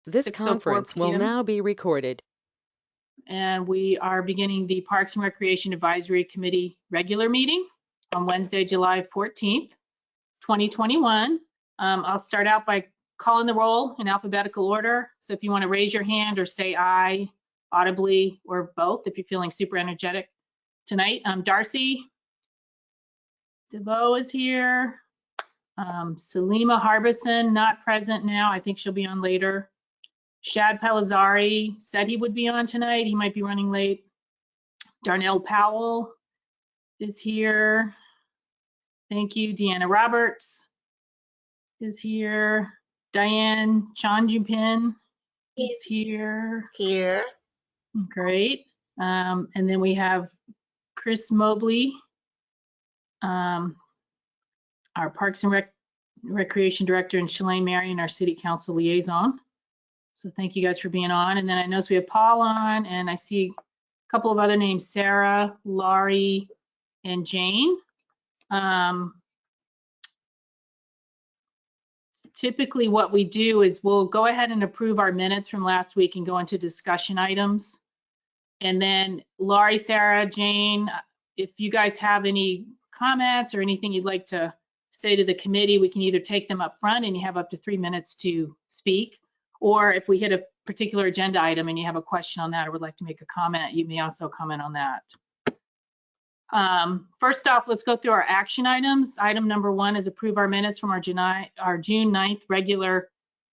This 6:04 conference will p.m. now be recorded. And we are beginning the Parks and Recreation Advisory Committee regular meeting on Wednesday, July 14th, 2021. I'll start out by calling the roll in alphabetical order. So if you want to raise your hand or say aye audibly or both, if you're feeling super energetic tonight. Darcy DeVoe is here. Salima Harbison, not present now. I think she'll be on later. Shad Pellizzari said he would be on tonight. He might be running late. Darnell Powell is here. Thank you. Deanna Roberts is here. Diane Chanjupin is here. Here. Great. And then we have Chris Mobley, our Parks and Recreation Director, and Shalane Marion, our City Council Liaison. So thank you guys for being on. And then I notice we have Paul on, and I see a couple of other names, Sarah, Laurie, and Jane. Typically what we do is we'll go ahead and approve our minutes from last week and go into discussion items. And then Laurie, Sarah, Jane, if you guys have any comments or anything you'd like to say to the committee, we can either take them up front and you have up to 3 minutes to speak. Or if we hit a particular agenda item and you have a question on that or would like to make a comment, you may also comment on that. First off, let's go through our action items. Item number 1 is approve our minutes from our June 9th regular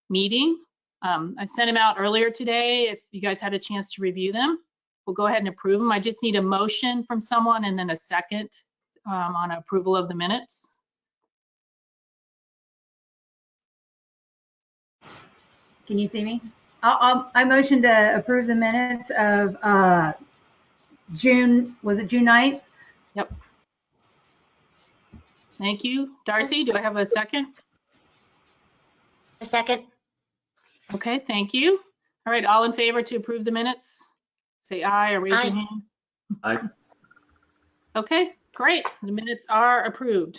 meeting. I sent them out earlier today. If you guys had a chance to review them, we'll go ahead and approve them. I just need a motion from someone and then a second on approval of the minutes. Can you see me? I motion to approve the minutes of June 9th? Yep. Thank you. Darcy, do I have a second? A second. Okay, thank you. All right, all in favor to approve the minutes? Say aye or raise your hand. Aye. Okay, great. The minutes are approved.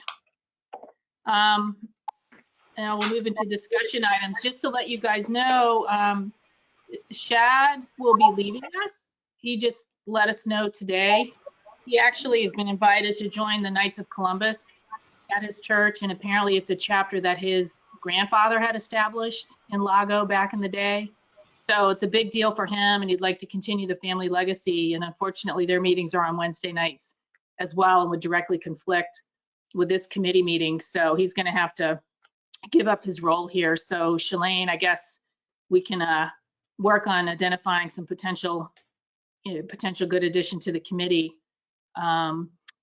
Now we'll move into discussion items. Just to let you guys know, Shad will be leaving us. He just let us know today. He actually has been invited to join the Knights of Columbus at his church, and apparently it's a chapter that his grandfather had established in Lago back in the day. So it's a big deal for him, and he'd like to continue the family legacy. And unfortunately, their meetings are on Wednesday nights as well and would directly conflict with this committee meeting. So he's going to have to give up his role here. So Shalane, I guess we can work on identifying some potential good addition to the committee.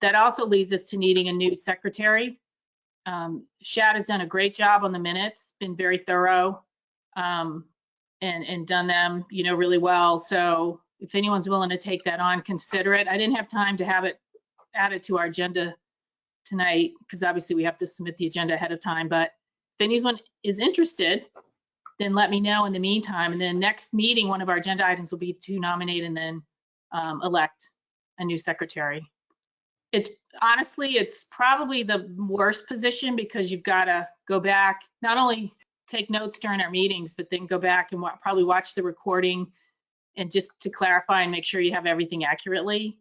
That also leads us to needing a new secretary. Shad has done a great job on the minutes, been very thorough, and done them, really well. So if anyone's willing to take that on, consider it. I didn't have time to have it added to our agenda tonight because obviously we have to submit the agenda ahead of time. But if anyone is interested, then let me know in the meantime. And then next meeting, one of our agenda items will be to nominate and then elect a new secretary. It's probably the worst position because you've got to go back, not only take notes during our meetings, but then go back and probably watch the recording and just to clarify and make sure you have everything accurately.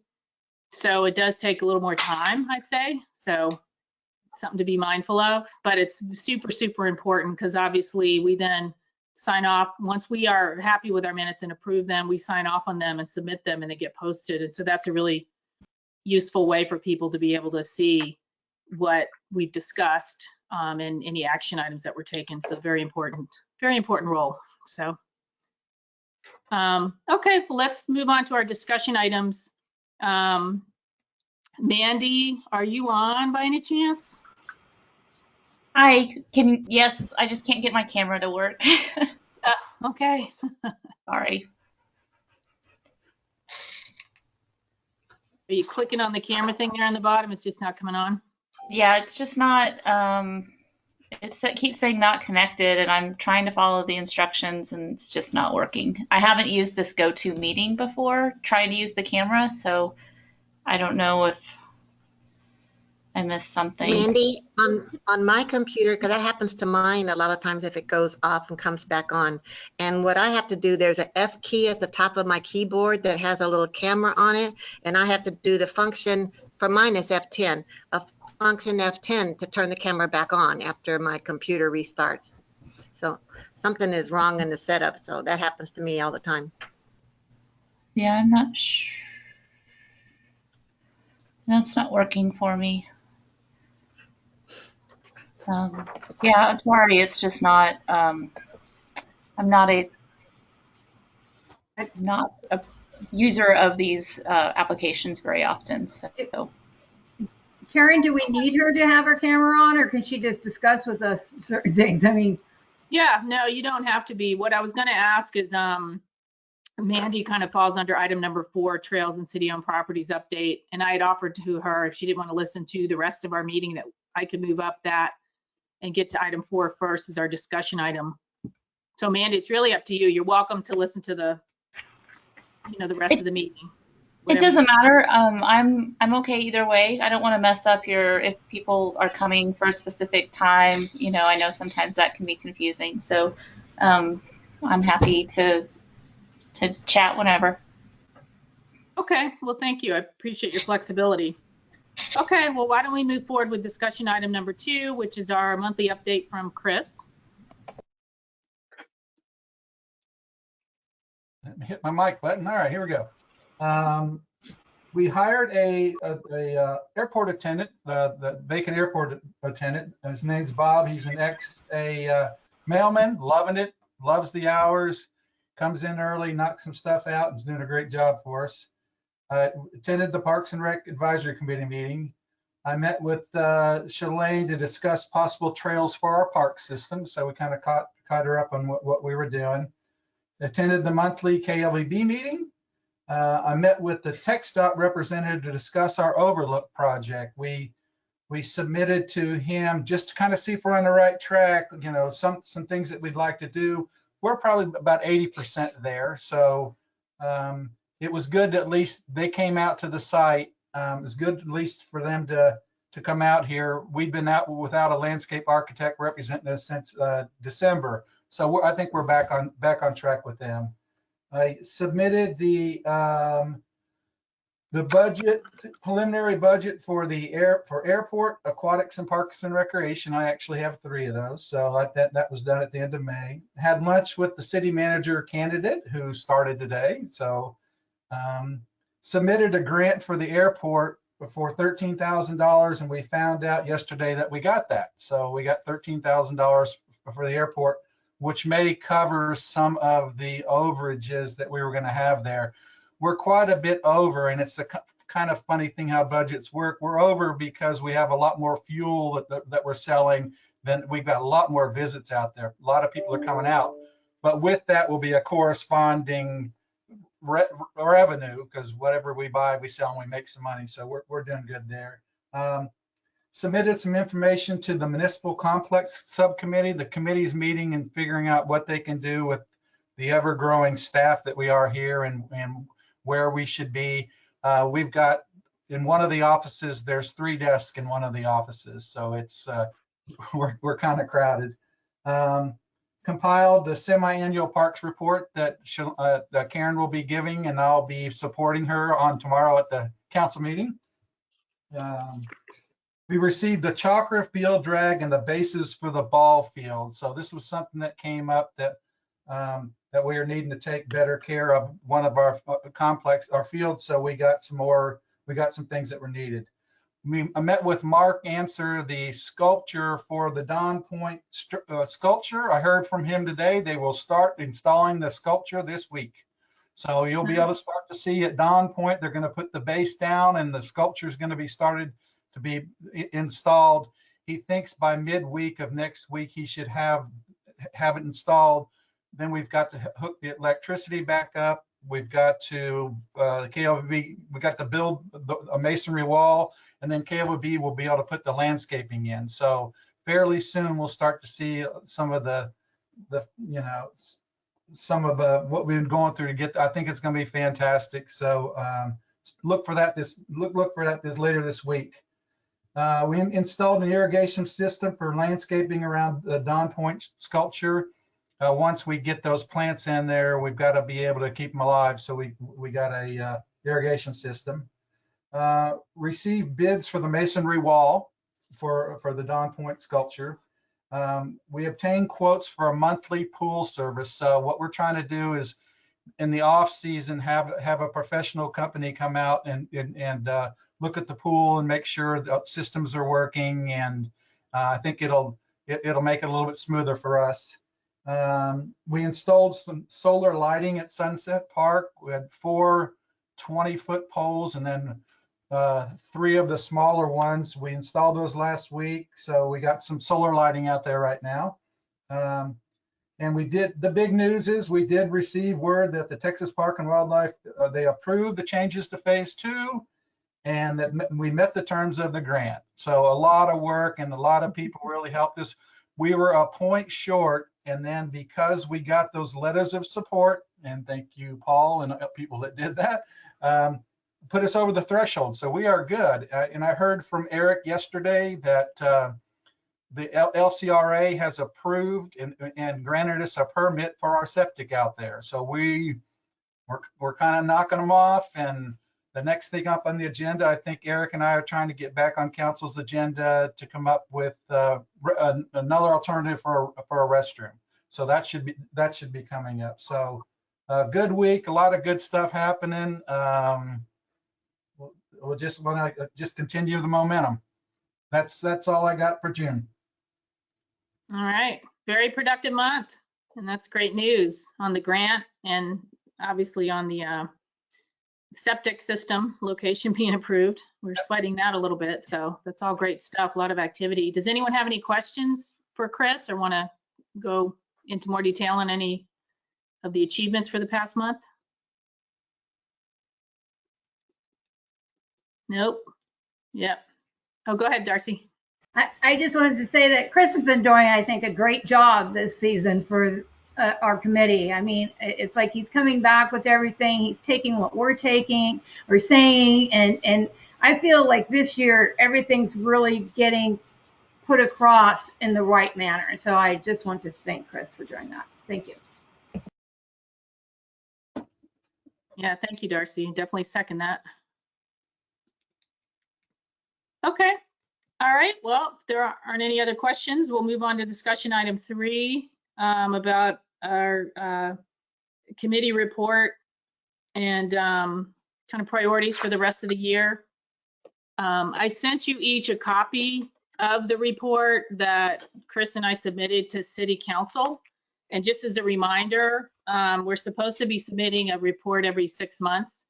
So it does take a little more time, I'd say. So something to be mindful of, but it's super, super important because obviously we then sign off. Once we are happy with our minutes and approve them, we sign off on them and submit them and they get posted. And so that's a really useful way for people to be able to see what we've discussed and any action items that were taken. So very important role. So, okay, well, let's move on to our discussion items. Mandy, are you on by any chance? Yes, I just can't get my camera to work. Okay. Sorry. Are you clicking on the camera thing there on the bottom? It's just not coming on? Yeah, it's just not, it keeps saying not connected, and I'm trying to follow the instructions and it's just not working. I haven't used this GoToMeeting before, trying to use the camera, so I don't know if I missed something. Mandy, on my computer, because that happens to mine a lot of times if it goes off and comes back on. And what I have to do, there's an F key at the top of my keyboard that has a little camera on it. And I have to do the function, for mine is F10, a function F10 to turn the camera back on after my computer restarts. So something is wrong in the setup. So that happens to me all the time. Yeah, I'm not sure. That's not working for me. Yeah, I'm sorry. It's just not. I'm not a user of these applications very often. So Karen, do we need her to have her camera on, or can she just discuss with us certain things? I mean, Yeah, no, you don't have to be. What I was going to ask is, Mandy kind of falls under item number 4, trails and city-owned properties update. And I had offered to her, if she didn't want to listen to the rest of our meeting, that I could move up that and get to item 4 first as our discussion item. So Mandy, it's really up to you. You're welcome to listen to the rest of the meeting. it doesn't matter. I'm okay either way. I don't want to mess up if people are coming for a specific time. I know sometimes that can be confusing. So I'm happy to chat whenever. Okay, well, thank you. I appreciate your flexibility. Okay, well, why don't we move forward with discussion item number 2, which is our monthly update from Chris. Let me hit my mic button. All right, here we go. We hired a airport attendant, the vacant airport attendant. His name's Bob. He's an mailman, loving it, loves the hours, comes in early, knocks some stuff out, and is doing a great job for us. Attended the Parks and Rec Advisory Committee meeting. I met with Shalane to discuss possible trails for our park system. So we kind of caught her up on what we were doing. Attended the monthly KLVB meeting. I met with the TxDOT representative to discuss our Overlook project. We submitted to him just to kind of see if we're on the right track. Some things that we'd like to do. We're probably about 80% there. So it was good that at least they came out to the site. It was good at least for them to come out here. We've been out without a landscape architect representing us since December. So I think we're back on track with them. I submitted the preliminary budget for airport, aquatics, and parks and recreation. I actually have 3 of those, so that was done at the end of May. Had lunch with the city manager candidate who started today. So submitted a grant for the airport for $13,000, and we found out yesterday that we got that. So we got $13,000 for the airport, which may cover some of the overages that we were going to have there. We're quite a bit over, and it's a kind of funny thing how budgets work. We're over because we have a lot more fuel that we're selling. Then we've got a lot more visits out there. A lot of people are coming out, but with that will be a corresponding revenue, because whatever we buy, we sell and we make some money. So we're doing good there. Submitted some information to the municipal complex subcommittee. The committee's meeting and figuring out what they can do with the ever-growing staff that we are here and where we should be. We've got in one of the offices, there's 3 desks in one of the offices, so it's we're kind of crowded. Compiled the semi-annual parks report that Karen will be giving, and I'll be supporting her on tomorrow at the council meeting. We received the chakra field drag and the bases for the ball field. So this was something that came up that we are needing to take better care of one of our fields. So we got some things that were needed. I met with Mark Answer, the sculpture for the Don Point sculpture. I heard from him today. They will start installing the sculpture this week. So you'll be able to start to see at Don Point, they're going to put the base down and the sculpture is going to be started to be installed. He thinks by midweek of next week, he should have it installed. Then we've got to hook the electricity back up. We've got to KLVB, we got to build a masonry wall, and then KLVB will be able to put the landscaping in. So fairly soon we'll start to see some of what we've been going through to get. I think it's going to be fantastic. So look for that later this week. We installed an irrigation system for landscaping around the Don Point sculpture. Once we get those plants in there, we've got to be able to keep them alive. So we got a irrigation system. Received bids for the masonry wall for the Don Point sculpture. We obtained quotes for a monthly pool service. So what we're trying to do is in the off season have a professional company come out and look at the pool and make sure the systems are working. And I think it'll make it a little bit smoother for us. We installed some solar lighting at Sunset Park. We had 4 20-foot poles and then 3 of the smaller ones. We installed those last week, so we got some solar lighting out there right now. And the big news is we did receive word that the Texas Park and Wildlife, they approved the changes to phase 2 and that we met the terms of the grant. So a lot of work and a lot of people really helped us. We were a point short, and then because we got those letters of support, and thank you, Paul, and people that did that, put us over the threshold. So we are good. And I heard from Eric yesterday that the LCRA has approved and granted us a permit for our septic out there. So we're kind of knocking them off. And the next thing up on the agenda, I think Eric and I are trying to get back on council's agenda to come up with another alternative for a restroom. So that should be coming up. So a good week, a lot of good stuff happening. We'll just want to continue the momentum. That's all I got for June. All right, very productive month, and that's great news on the grant and obviously on the septic system location being approved. We're sweating that a little bit, so that's all great stuff, a lot of activity. Does anyone have any questions for Chris or want to go into more detail on any of the achievements for the past month? Nope. Yep. Oh, go ahead, Darcy. I just wanted to say that Chris has been doing, I think, a great job this season for our committee. I mean, it's like he's coming back with everything. He's taking what we're saying, and I feel like this year everything's really getting put across in the right manner. So I just want to thank Chris for doing that. Thank you. Yeah, thank you, Darcy. Definitely second that. Okay. All right, well, if there aren't any other questions, we'll move on to discussion item 3 about our committee report and kind of priorities for the rest of the year. I sent you each a copy of the report that Chris and I submitted to City Council. And just as a reminder, we're supposed to be submitting a report every 6 months.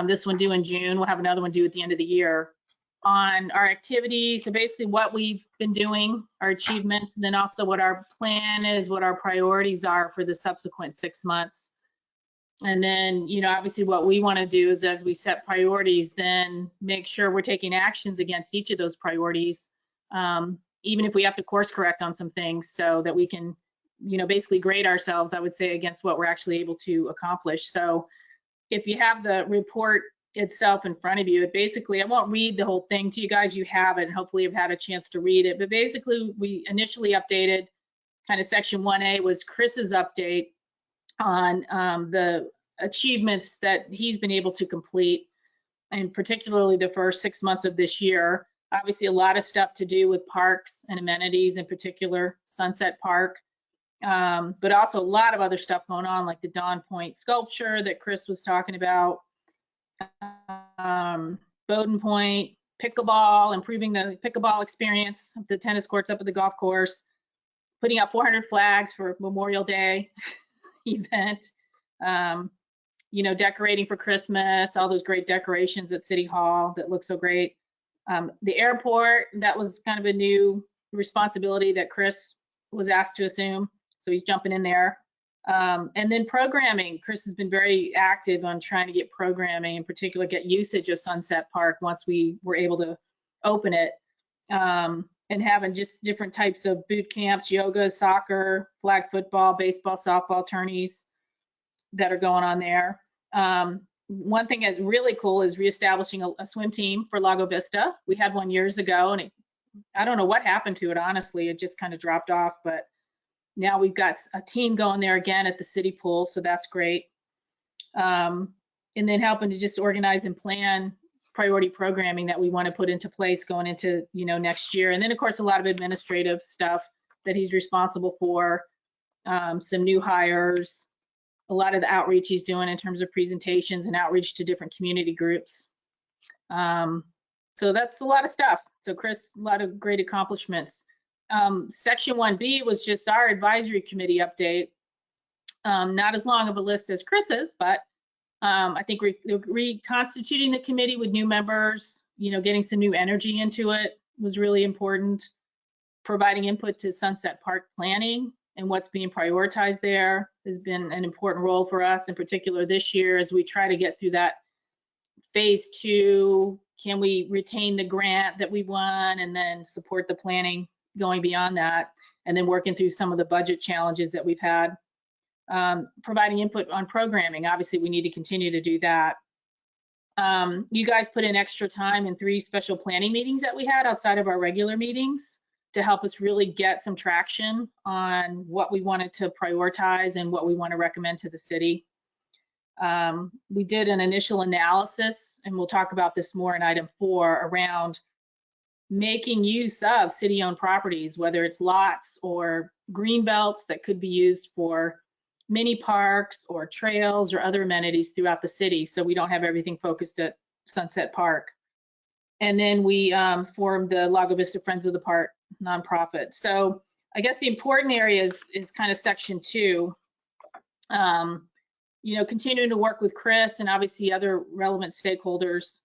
This one due in June. We'll have another one due at the end of the year on our activities. So basically what we've been doing, our achievements, and then also what our plan is, what our priorities are for the subsequent 6 months. And then, you know, obviously what we want to do is as we set priorities, then make sure we're taking actions against each of those priorities, even if we have to course correct on some things so that we can, you know, basically grade ourselves, I would say, against what we're actually able to accomplish. So if you have the report itself in front of you, it basically, I won't read the whole thing to you guys, you have it, and hopefully you've had a chance to read it, but basically we initially updated kind of section 1A was Chris's update on the achievements that he's been able to complete, and particularly the first 6 months of this year. Obviously a lot of stuff to do with parks and amenities, in particular Sunset Park, but also a lot of other stuff going on like the Don Point sculpture that Chris was talking about, Bowden Point, pickleball, improving the pickleball experience, the tennis courts up at the golf course, putting out 400 flags for Memorial Day event, you know, decorating for Christmas, all those great decorations at City Hall that look so great. The airport, that was kind of a new responsibility that Chris was asked to assume, so he's jumping in there. And then programming, Chris has been very active on trying to get programming, in particular get usage of Sunset Park once we were able to open it, and having just different types of boot camps, yoga, soccer, flag football, baseball, softball tourneys that are going on there. one thing that's really cool is reestablishing a swim team for Lago Vista. We had one years ago, and I don't know what happened to it, honestly. It just kind of dropped off, but now we've got a team going there again at the city pool, so that's great. And then helping to just organize and plan priority programming that we want to put into place going into, next year. And then, of course, a lot of administrative stuff that he's responsible for, some new hires, a lot of the outreach he's doing in terms of presentations and outreach to different community groups. So that's a lot of stuff. So Chris, a lot of great accomplishments. Section 1B was just our advisory committee update. Not as long of a list as Chris's, but I think reconstituting the committee with new members, getting some new energy into it was really important. Providing input to Sunset Park planning and what's being prioritized there has been an important role for us, in particular this year, as we try to get through that phase 2. Can we retain the grant that we won and then support the planning going beyond that, and then working through some of the budget challenges that we've had. Providing input on programming. Obviously, we need to continue to do that. You guys put in extra time in 3 special planning meetings that we had outside of our regular meetings to help us really get some traction on what we wanted to prioritize and what we want to recommend to the city. We did an initial analysis, and we'll talk about this more in item 4, around making use of city-owned properties, whether it's lots or green belts that could be used for mini parks or trails or other amenities throughout the city, so we don't have everything focused at Sunset Park. And then we formed the Lago Vista Friends of the Park nonprofit. So I guess the important area is kind of section 2. Continuing to work with Chris and obviously other relevant stakeholders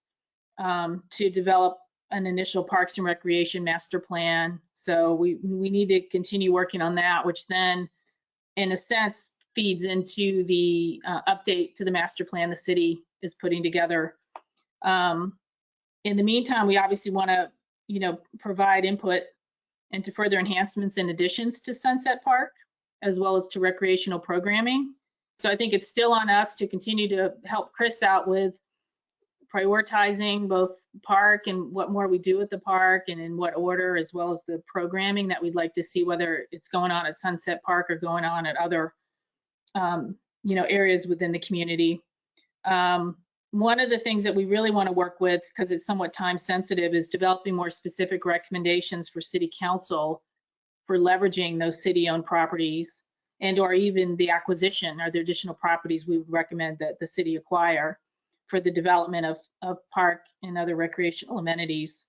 to develop an initial Parks and Recreation master plan. So we need to continue working on that, which then, in a sense, feeds into the update to the master plan the city is putting together. In the meantime, we obviously want to, provide input into further enhancements and additions to Sunset Park, as well as to recreational programming. So I think it's still on us to continue to help Chris out with prioritizing both park and what more we do at the park and in what order, as well as the programming that we'd like to see, whether it's going on at Sunset Park or going on at other areas within the community. One of the things that we really want to work with, because it's somewhat time sensitive, is developing more specific recommendations for city council for leveraging those city-owned properties, and or even the acquisition or the additional properties we would recommend that the city acquire for the development of park and other recreational amenities.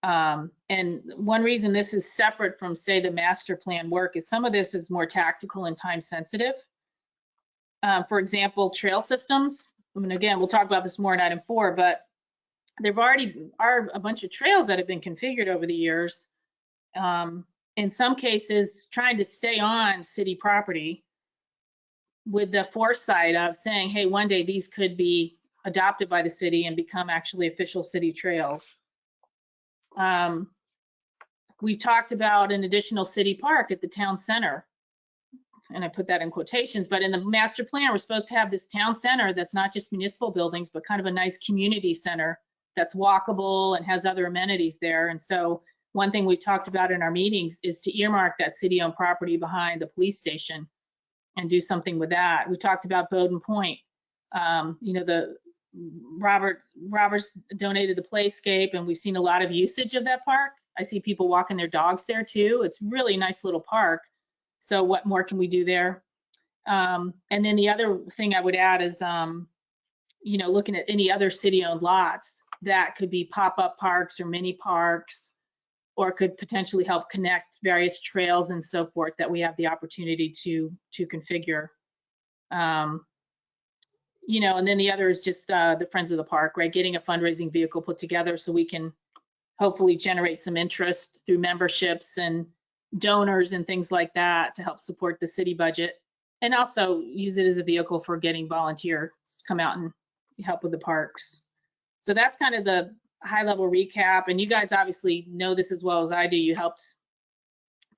And one reason this is separate from, say, the master plan work is some of this is more tactical and time sensitive. For example, trail systems. I mean, again, we'll talk about this more in item 4, but there already are a bunch of trails that have been configured over the years. In some cases, trying to stay on city property with the foresight of saying, hey, one day these could be adopted by the city and become actually official city trails. We talked about an additional city park at the town center. And I put that in quotations, but in the master plan, we're supposed to have this town center that's not just municipal buildings, but kind of a nice community center that's walkable and has other amenities there. And so one thing we've talked about in our meetings is to earmark that city-owned property behind the police station and do something with that. We talked about Bowden Point. The Roberts donated the playscape, and we've seen a lot of usage of that park. I see people walking their dogs there too. It's really a nice little park. So what more can we do there? And then the other thing I would add is, looking at any other city-owned lots that could be pop-up parks or mini parks, or could potentially help connect various trails and so forth that we have the opportunity to configure. And then the other is just the Friends of the Park, right? Getting a fundraising vehicle put together so we can hopefully generate some interest through memberships and donors and things like that to help support the city budget, and also use it as a vehicle for getting volunteers to come out and help with the parks. So that's kind of the high level recap. And you guys obviously know this as well as I do. You helped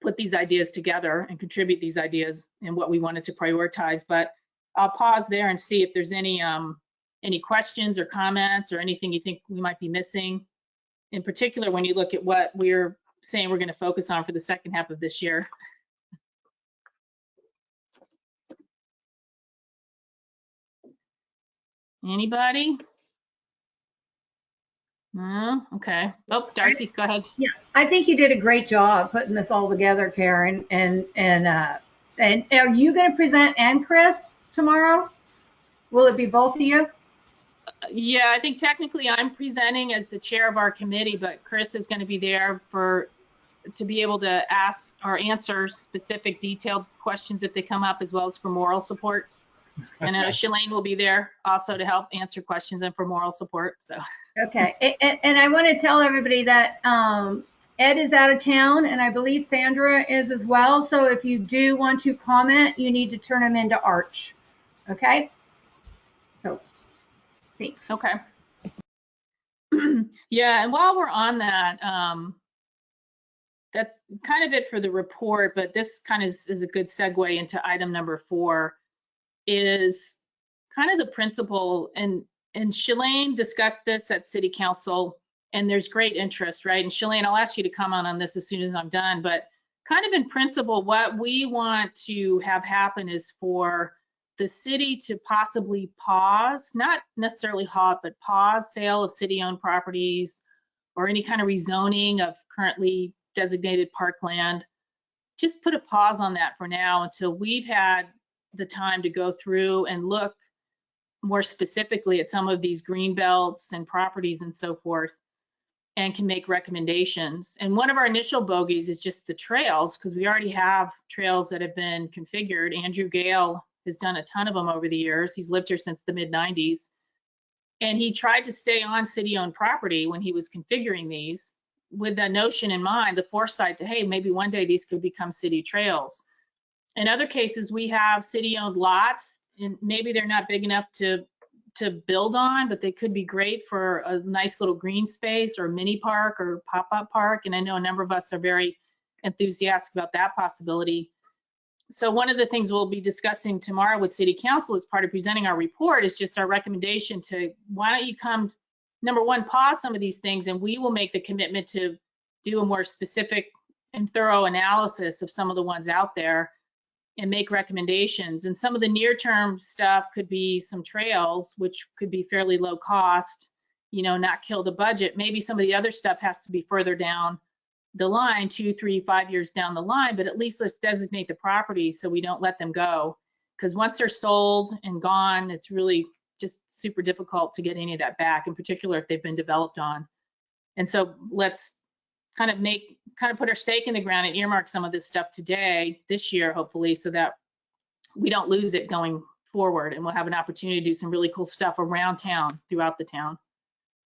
put these ideas together and contribute these ideas and what we wanted to prioritize. But I'll pause there and see if there's any any questions or comments or anything you think we might be missing, in particular when you look at what we're saying we're going to focus on for the second half of this year. Anybody? No? Okay. Oh, Darcy, go ahead. Yeah, I think you did a great job putting this all together, Karen. And are you going to present and Chris tomorrow? Will it be both of you? Yeah, I think technically I'm presenting as the chair of our committee, but Chris is going to be there to be able to ask or answer specific detailed questions if they come up, as well as for moral support. And I know Shalane will be there also to help answer questions and for moral support. So. Okay. And I want to tell everybody that Ed is out of town, and I believe Sandra is as well. So if you do want to comment, you need to turn them into Arch. Okay? So, thanks. Okay. Yeah, and while we're on that, that's kind of it for the report, but this kind of is a good segue into item number 4, is kind of the principle, and Shalane discussed this at City Council, and there's great interest, right? And Shalane, I'll ask you to comment on this as soon as I'm done, but kind of in principle, what we want to have happen is for the city to possibly pause, not necessarily halt, but pause sale of city-owned properties or any kind of rezoning of currently designated parkland. Just put a pause on that for now until we've had the time to go through and look more specifically at some of these green belts and properties and so forth, and can make recommendations. And one of our initial bogeys is just the trails, because we already have trails that have been configured. Andrew Gale has done a ton of them over the years. He's lived here since the mid-90s. And he tried to stay on city-owned property when he was configuring these, with that notion in mind, the foresight that, hey, maybe one day these could become city trails. In other cases, we have city-owned lots, and maybe they're not big enough to build on, but they could be great for a nice little green space or mini park or pop-up park. And I know a number of us are very enthusiastic about that possibility. So one of the things we'll be discussing tomorrow with City Council as part of presenting our report is just our recommendation to, why don't you come, number one, pause some of these things, and we will make the commitment to do a more specific and thorough analysis of some of the ones out there and make recommendations. And some of the near-term stuff could be some trails, which could be fairly low cost, you know, not kill the budget. Maybe some of the other stuff has to be further down the line, 2, 3, 5 years down the line, but at least let's designate the property so we don't let them go. Because once they're sold and gone, it's really just super difficult to get any of that back, in particular if they've been developed on. And so let's kind of put our stake in the ground and earmark some of this stuff today, this year, hopefully, so that we don't lose it going forward, and we'll have an opportunity to do some really cool stuff around town, throughout the town.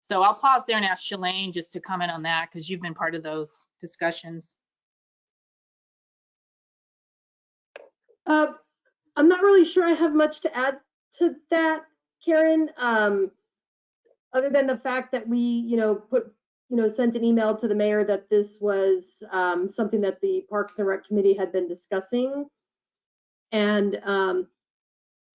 So I'll pause there and ask Shalane just to comment on that, because you've been part of those discussions. I'm not really sure I have much to add to that, Karen, other than the fact that we, sent an email to the mayor that this was something that the Parks and Rec Committee had been discussing, and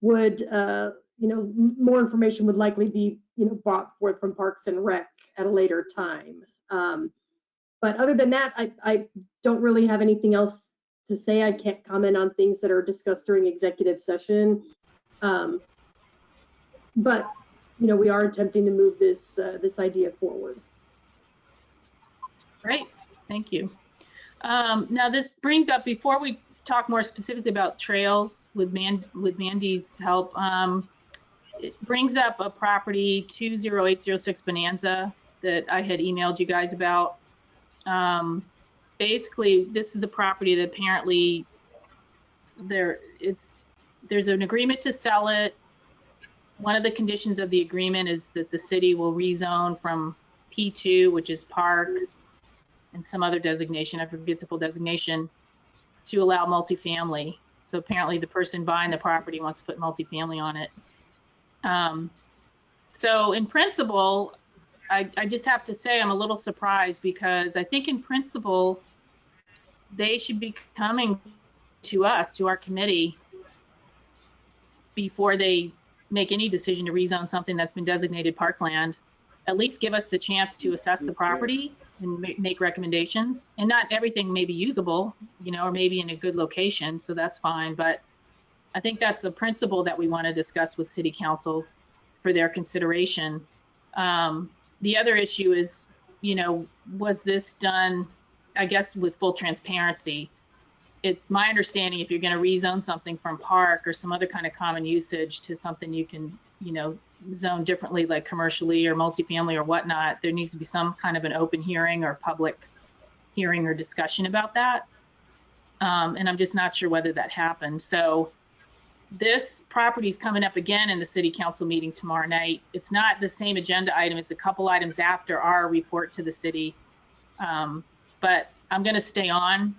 would, more information would likely be, brought forth from Parks and Rec at a later time. But other than that, I don't really have anything else to say. I can't comment on things that are discussed during executive session. But, we are attempting to move this idea forward. Great, thank you. Now this brings up, before we talk more specifically about trails with Mandy's help, it brings up a property 20806 Bonanza that I had emailed you guys about. Basically, this is a property that apparently there's an agreement to sell it. One of the conditions of the agreement is that the city will rezone from P2, which is park, and some other designation, I forget the full designation, to allow multifamily. So apparently the person buying the property wants to put multifamily on it. So in principle, I just have to say I'm a little surprised, because I think in principle, they should be coming to us, to our committee, before they make any decision to rezone something that's been designated parkland, at least give us the chance to assess the property and make recommendations. And not everything may be usable, or maybe in a good location, so that's fine. But I think that's a principle that we want to discuss with City Council for their consideration. The other issue is, was this done, I guess, with full transparency? It's my understanding if you're going to rezone something from park or some other kind of common usage to something you can, zone differently, like commercially or multifamily or whatnot, there needs to be some kind of an open hearing or public hearing or discussion about that. And I'm just not sure whether that happened. So this property is coming up again in the City Council meeting tomorrow night. It's not the same agenda item. It's a couple items after our report to the city. But I'm going to stay on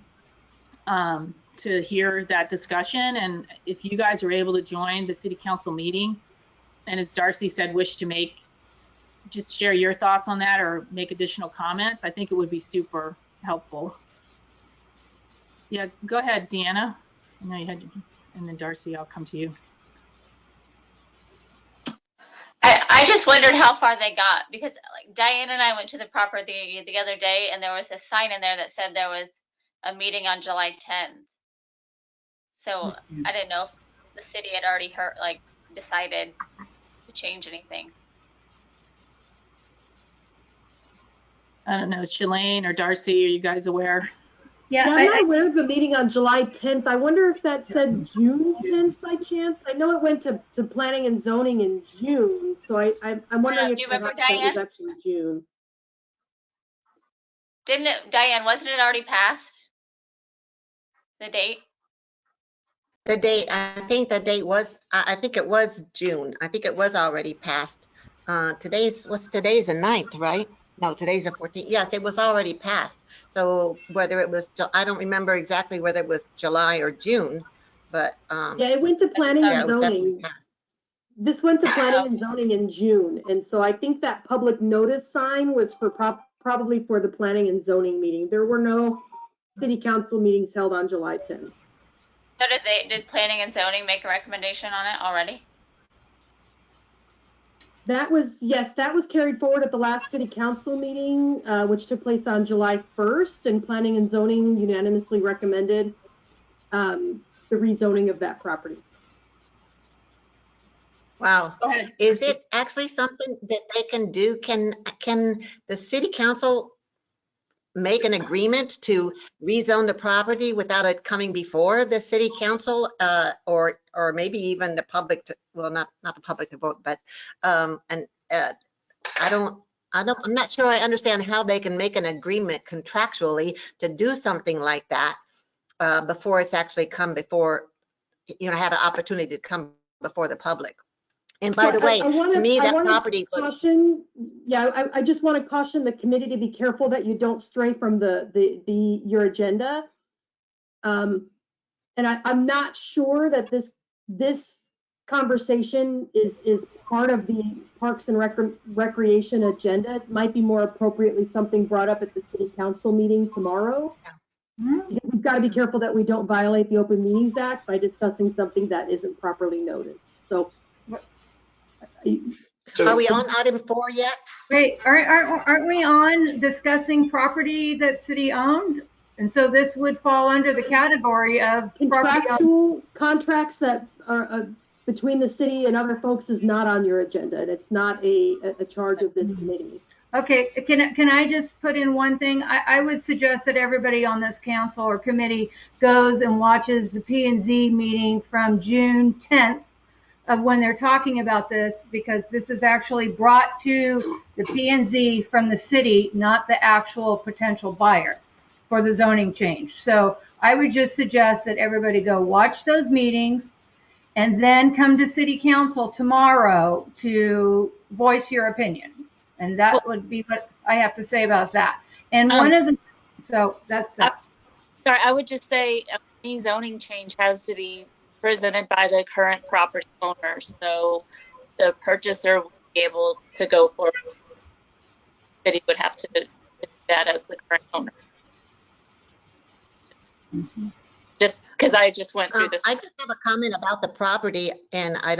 to hear that discussion. And if you guys are able to join the City Council meeting, and as Darcy said, wish to just share your thoughts on that or make additional comments, I think it would be super helpful. Yeah, go ahead, Deanna. I know you had, and then Darcy, I'll come to you. I just wondered how far they got, because like Diane and I went to the property the other day and there was a sign in there that said there was a meeting on July 10th. So I didn't know if the city had already decided to change anything. I don't know, Shalane or Darcy, are you guys aware? Yeah, I'm not aware of a meeting on July 10th. I wonder if that said June 10th by chance. I know it went to planning and zoning in June, so I'm wondering if do you remember, perhaps that Diane? was actually June. Didn't it, Diane, wasn't it already passed? The date? The date, I think the date was, I think it was June. I think it was already passed. Today's the 9th, right? No, today's the 14th. Yes, it was already passed. So whether it was, I don't remember exactly whether it was July or June, but Yeah, it went to planning yeah, and it was definitely zoning. passed. This went to planning and zoning in June, and so I think that public notice sign was for probably for the planning and zoning meeting. There were no city council meetings held on July 10th. So did planning and zoning make a recommendation on it already? That was, yes, that was carried forward at the last city council meeting, which took place on July 1st, and planning and zoning unanimously recommended the rezoning of that property. Wow. Go ahead. Is it actually something that they can do? Can the city council make an agreement to rezone the property without it coming before the city council, or maybe even the public to, well, not the public to vote, but I'm not sure I understand how they can make an agreement contractually to do something like that before it's actually come before, had an opportunity to come before the public. And by the way, to me, that property caution, yeah, I just want to caution the committee to be careful that you don't stray from your agenda. And I'm not sure that this conversation is part of the Parks and Recreation agenda. It might be more appropriately something brought up at the city council meeting tomorrow. Because we've got to be careful that we don't violate the Open Meetings Act by discussing something that isn't properly noticed. So. Are we on item 4 yet? Wait, aren't we on discussing property that city owned? And so this would fall under the category of contractual contracts that are between the city and other folks is not on your agenda, and it's not a charge of this committee. Okay, can I just put in one thing? I would suggest that everybody on this council or committee goes and watches the P&Z meeting from June 10th of when they're talking about this, because this is actually brought to the P&Z from the city, not the actual potential buyer for the zoning change. So I would just suggest that everybody go watch those meetings and then come to city council tomorrow to voice your opinion. And that would be what I have to say about that. And so that's that. Sorry, I would just say any zoning change has to be presented by the current property owner. So the purchaser would be able to go forward. The city would have to do that as the current owner. Just because I just went through this. I just have a comment about the property, and I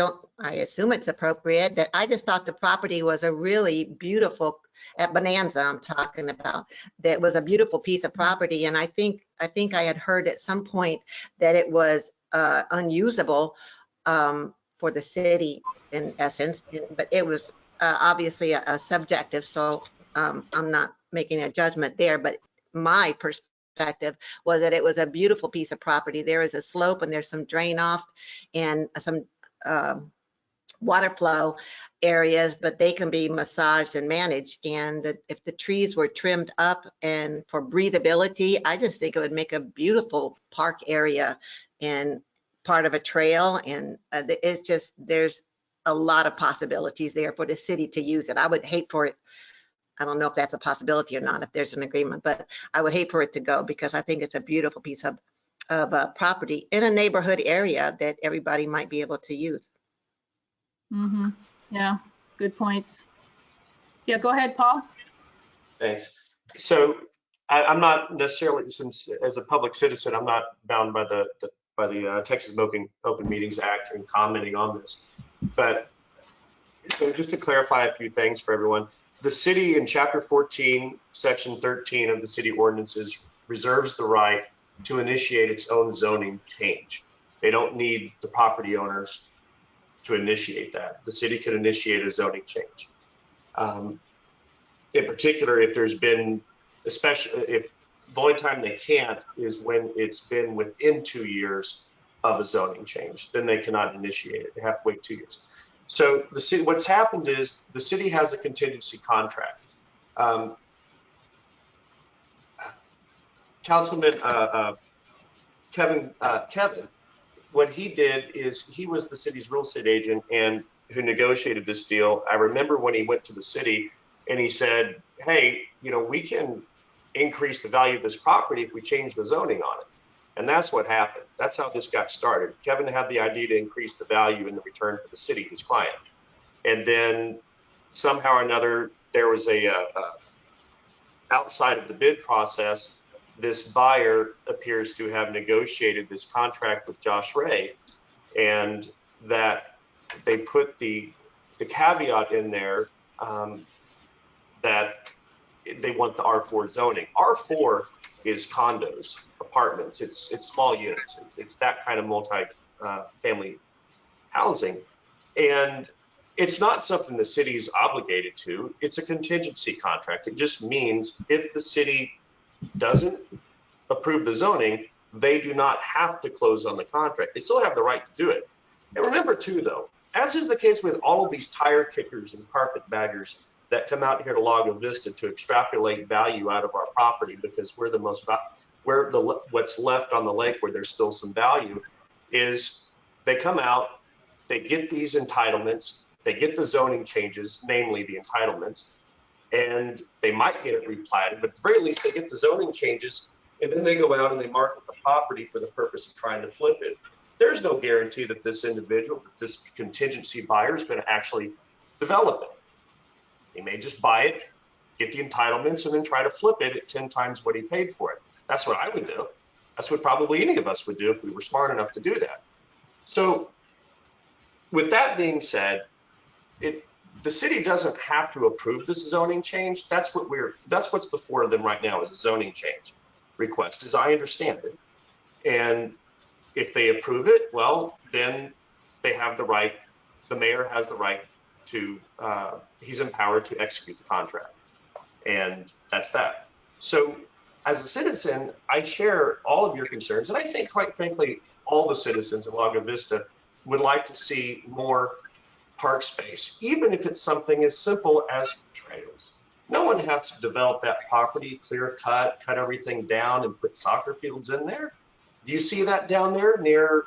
assume it's appropriate, that I just thought the property was a really beautiful, at Bonanza I'm talking about, that was a beautiful piece of property. And I think I had heard at some point that it was unusable for the city in essence, but it was obviously a subjective, so I'm not making a judgment there, but my perspective was that it was a beautiful piece of property. There is a slope and there's some drain off and some water flow areas, but they can be massaged and managed. And if the trees were trimmed up and for breathability, I just think it would make a beautiful park area and part of a trail. And it's just, there's a lot of possibilities there for the city to use it. I would hate for it. I don't know if that's a possibility or not, if there's an agreement, but I would hate for it to go because I think it's a beautiful piece of property in a neighborhood area that everybody might be able to use. Mm-hmm. Yeah, good points. Yeah, go ahead, Paul. Thanks. So I'm not necessarily, since as a public citizen, I'm not bound by the Texas Open Meetings Act and commenting on this. But so just to clarify a few things for everyone, the city in Chapter 14, Section 13 of the city ordinances reserves the right to initiate its own zoning change. They don't need the property owners to initiate that. The city can initiate a zoning change. In particular, if there's been, especially if the only time they can't is when it's been within 2 years of a zoning change, then they cannot initiate it. They have to wait 2 years. So the city, what's happened is the city has a contingency contract. Councilman Kevin, what he did is he was the city's real estate agent and who negotiated this deal. I remember when he went to the city and he said, hey, you know, we can increase the value of this property if we change the zoning on it. And that's what happened. That's how this got started. Kevin had the idea to increase the value in the return for the city, his client. And then somehow or another, there was outside of the bid process, this buyer appears to have negotiated this contract with Josh Ray, and that they put the caveat in there that they want the R4 zoning. R4 is condos, apartments. It's small units. It's that kind of multi-family housing, and it's not something the city is obligated to. It's a contingency contract. It just means if the city doesn't approve the zoning, they do not have to close on the contract. They still have the right to do it. And remember too, though, as is the case with all of these tire kickers and carpetbaggers that come out here to Lago Vista to extrapolate value out of our property because we're what's left on the lake where there's still some value, is they come out, they get these entitlements, they get the zoning changes, namely the entitlements, and they might get it replatted, but at the very least they get the zoning changes, and then they go out and they market the property for the purpose of trying to flip it. There's no guarantee that this individual, that this contingency buyer is going to actually develop it. He may just buy it, get the entitlements, and then try to flip it at 10 times what he paid for it. That's what I would do. That's what probably any of us would do if we were smart enough to do that. So with that being said, the city doesn't have to approve this zoning change. That's what's before them right now is a zoning change request, as I understand it. And if they approve it, well, then they have the right, the mayor has the right to, he's empowered to execute the contract. And that's that. So as a citizen, I share all of your concerns. And I think, quite frankly, all the citizens of Lago Vista would like to see more park space, even if it's something as simple as trails. No one has to develop that property, clear cut everything down and put soccer fields in there. Do you see that down there near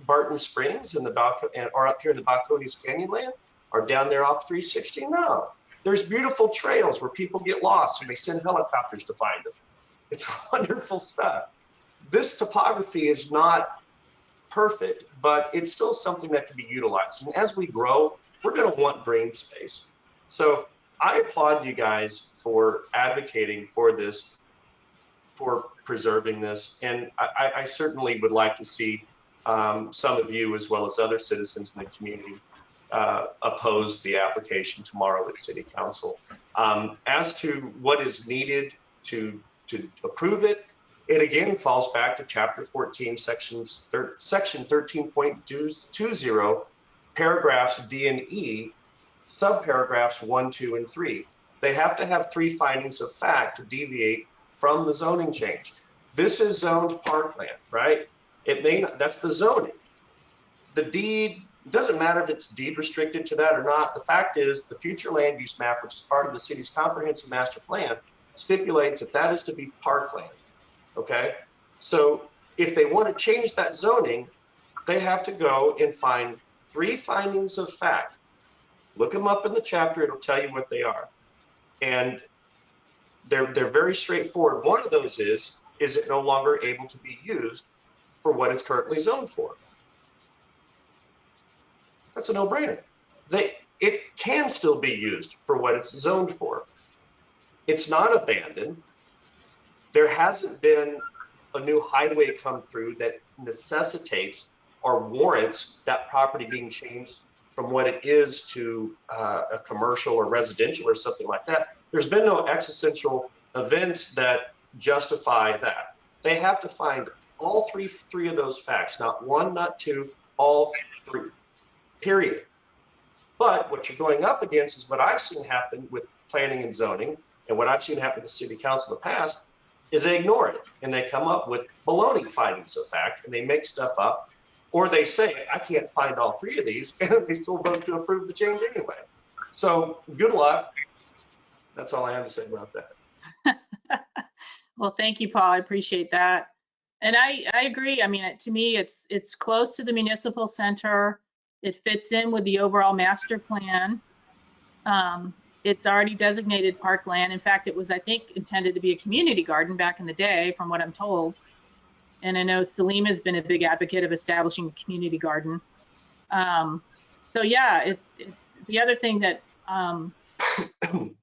Barton Springs and or up here in the Balcones Canyonland, or down there off 360? No, there's beautiful trails where people get lost and they send helicopters to find them. It's wonderful stuff. This topography is not perfect, but it's still something that can be utilized. And as we grow, we're going to want green space. So I applaud you guys for advocating for this for preserving this, and I certainly would like to see some of you, as well as other citizens in the community, oppose the application tomorrow at City Council. As to what is needed to approve it, it again falls back to Chapter 14, Section 13.20, paragraphs D and E, subparagraphs 1, 2, and 3. They have to have 3 findings of fact to deviate from the zoning change. This is zoned parkland, right? It may not, that's the zoning. The deed, doesn't matter if it's deed restricted to that or not. The fact is the future land use map, which is part of the city's comprehensive master plan, stipulates that that is to be parkland, okay? So if they want to change that zoning, they have to go and find 3 findings of fact. Look them up in the chapter, it'll tell you what they are. And they're very straightforward. One of those is it no longer able to be used for what it's currently zoned for? That's a no-brainer. It can still be used for what it's zoned for. It's not abandoned. There hasn't been a new highway come through that necessitates or warrants that property being changed from what it is to a commercial or residential or something like that. There's been no existential events that justify that. They have to find all three of those facts, not 1, not 2, all 3, period. But what you're going up against is what I've seen happen with planning and zoning, and what I've seen happen to city council in the past, is they ignore it and they come up with baloney findings of fact, and they make stuff up, or they say, I can't find all 3 of these, and they still vote to approve the change anyway. So good luck. That's all I have to say about that. Well, thank you, Paul. I appreciate that. And I agree. I mean, to me, it's close to the municipal center. It fits in with the overall master plan. It's already designated parkland. In fact, it was, I think, intended to be a community garden back in the day, from what I'm told. And I know Salim has been a big advocate of establishing a community garden. So yeah, the other thing that I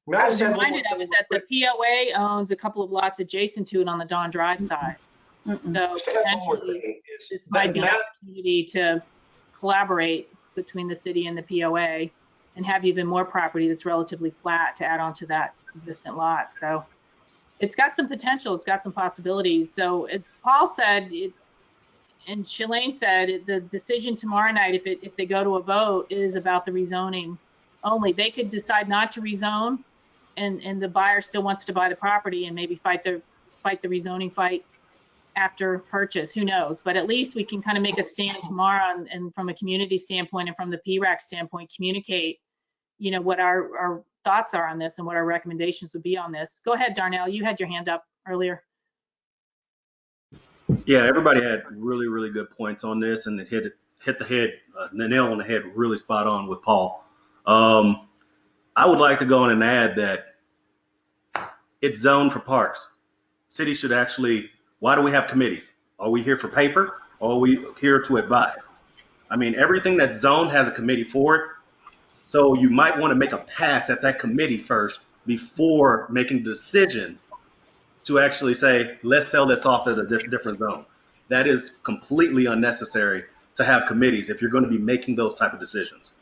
was reminded of is that the POA owns a couple of lots adjacent to it on the Dawn Drive side. So potentially this might be an opportunity to collaborate between the city and the POA and have even more property that's relatively flat to add on to that existent lot. So it's got some potential, it's got some possibilities. So as Paul said, and Shalane said, the decision tomorrow night, if they go to a vote, is about the rezoning only. They could decide not to rezone, and the buyer still wants to buy the property and maybe fight the rezoning fight after purchase. Who knows? But at least we can kind of make a stand tomorrow, and from a community standpoint and from the PRAC standpoint, communicate, you know, what our thoughts are on this and what our recommendations would be on this. Go ahead, Darnell. You had your hand up earlier. Yeah, everybody had really, really good points on this, and it hit the nail on the head, really spot on with Paul. I would like to go in and add that it's zoned for parks. City should actually, why do we have committees? Are we here for paper, or are we here to advise? I mean, everything that's zoned has a committee for it. So you might want to make a pass at that committee first before making the decision to actually say, let's sell this off at a different zone. That is completely unnecessary to have committees if you're going to be making those type of decisions.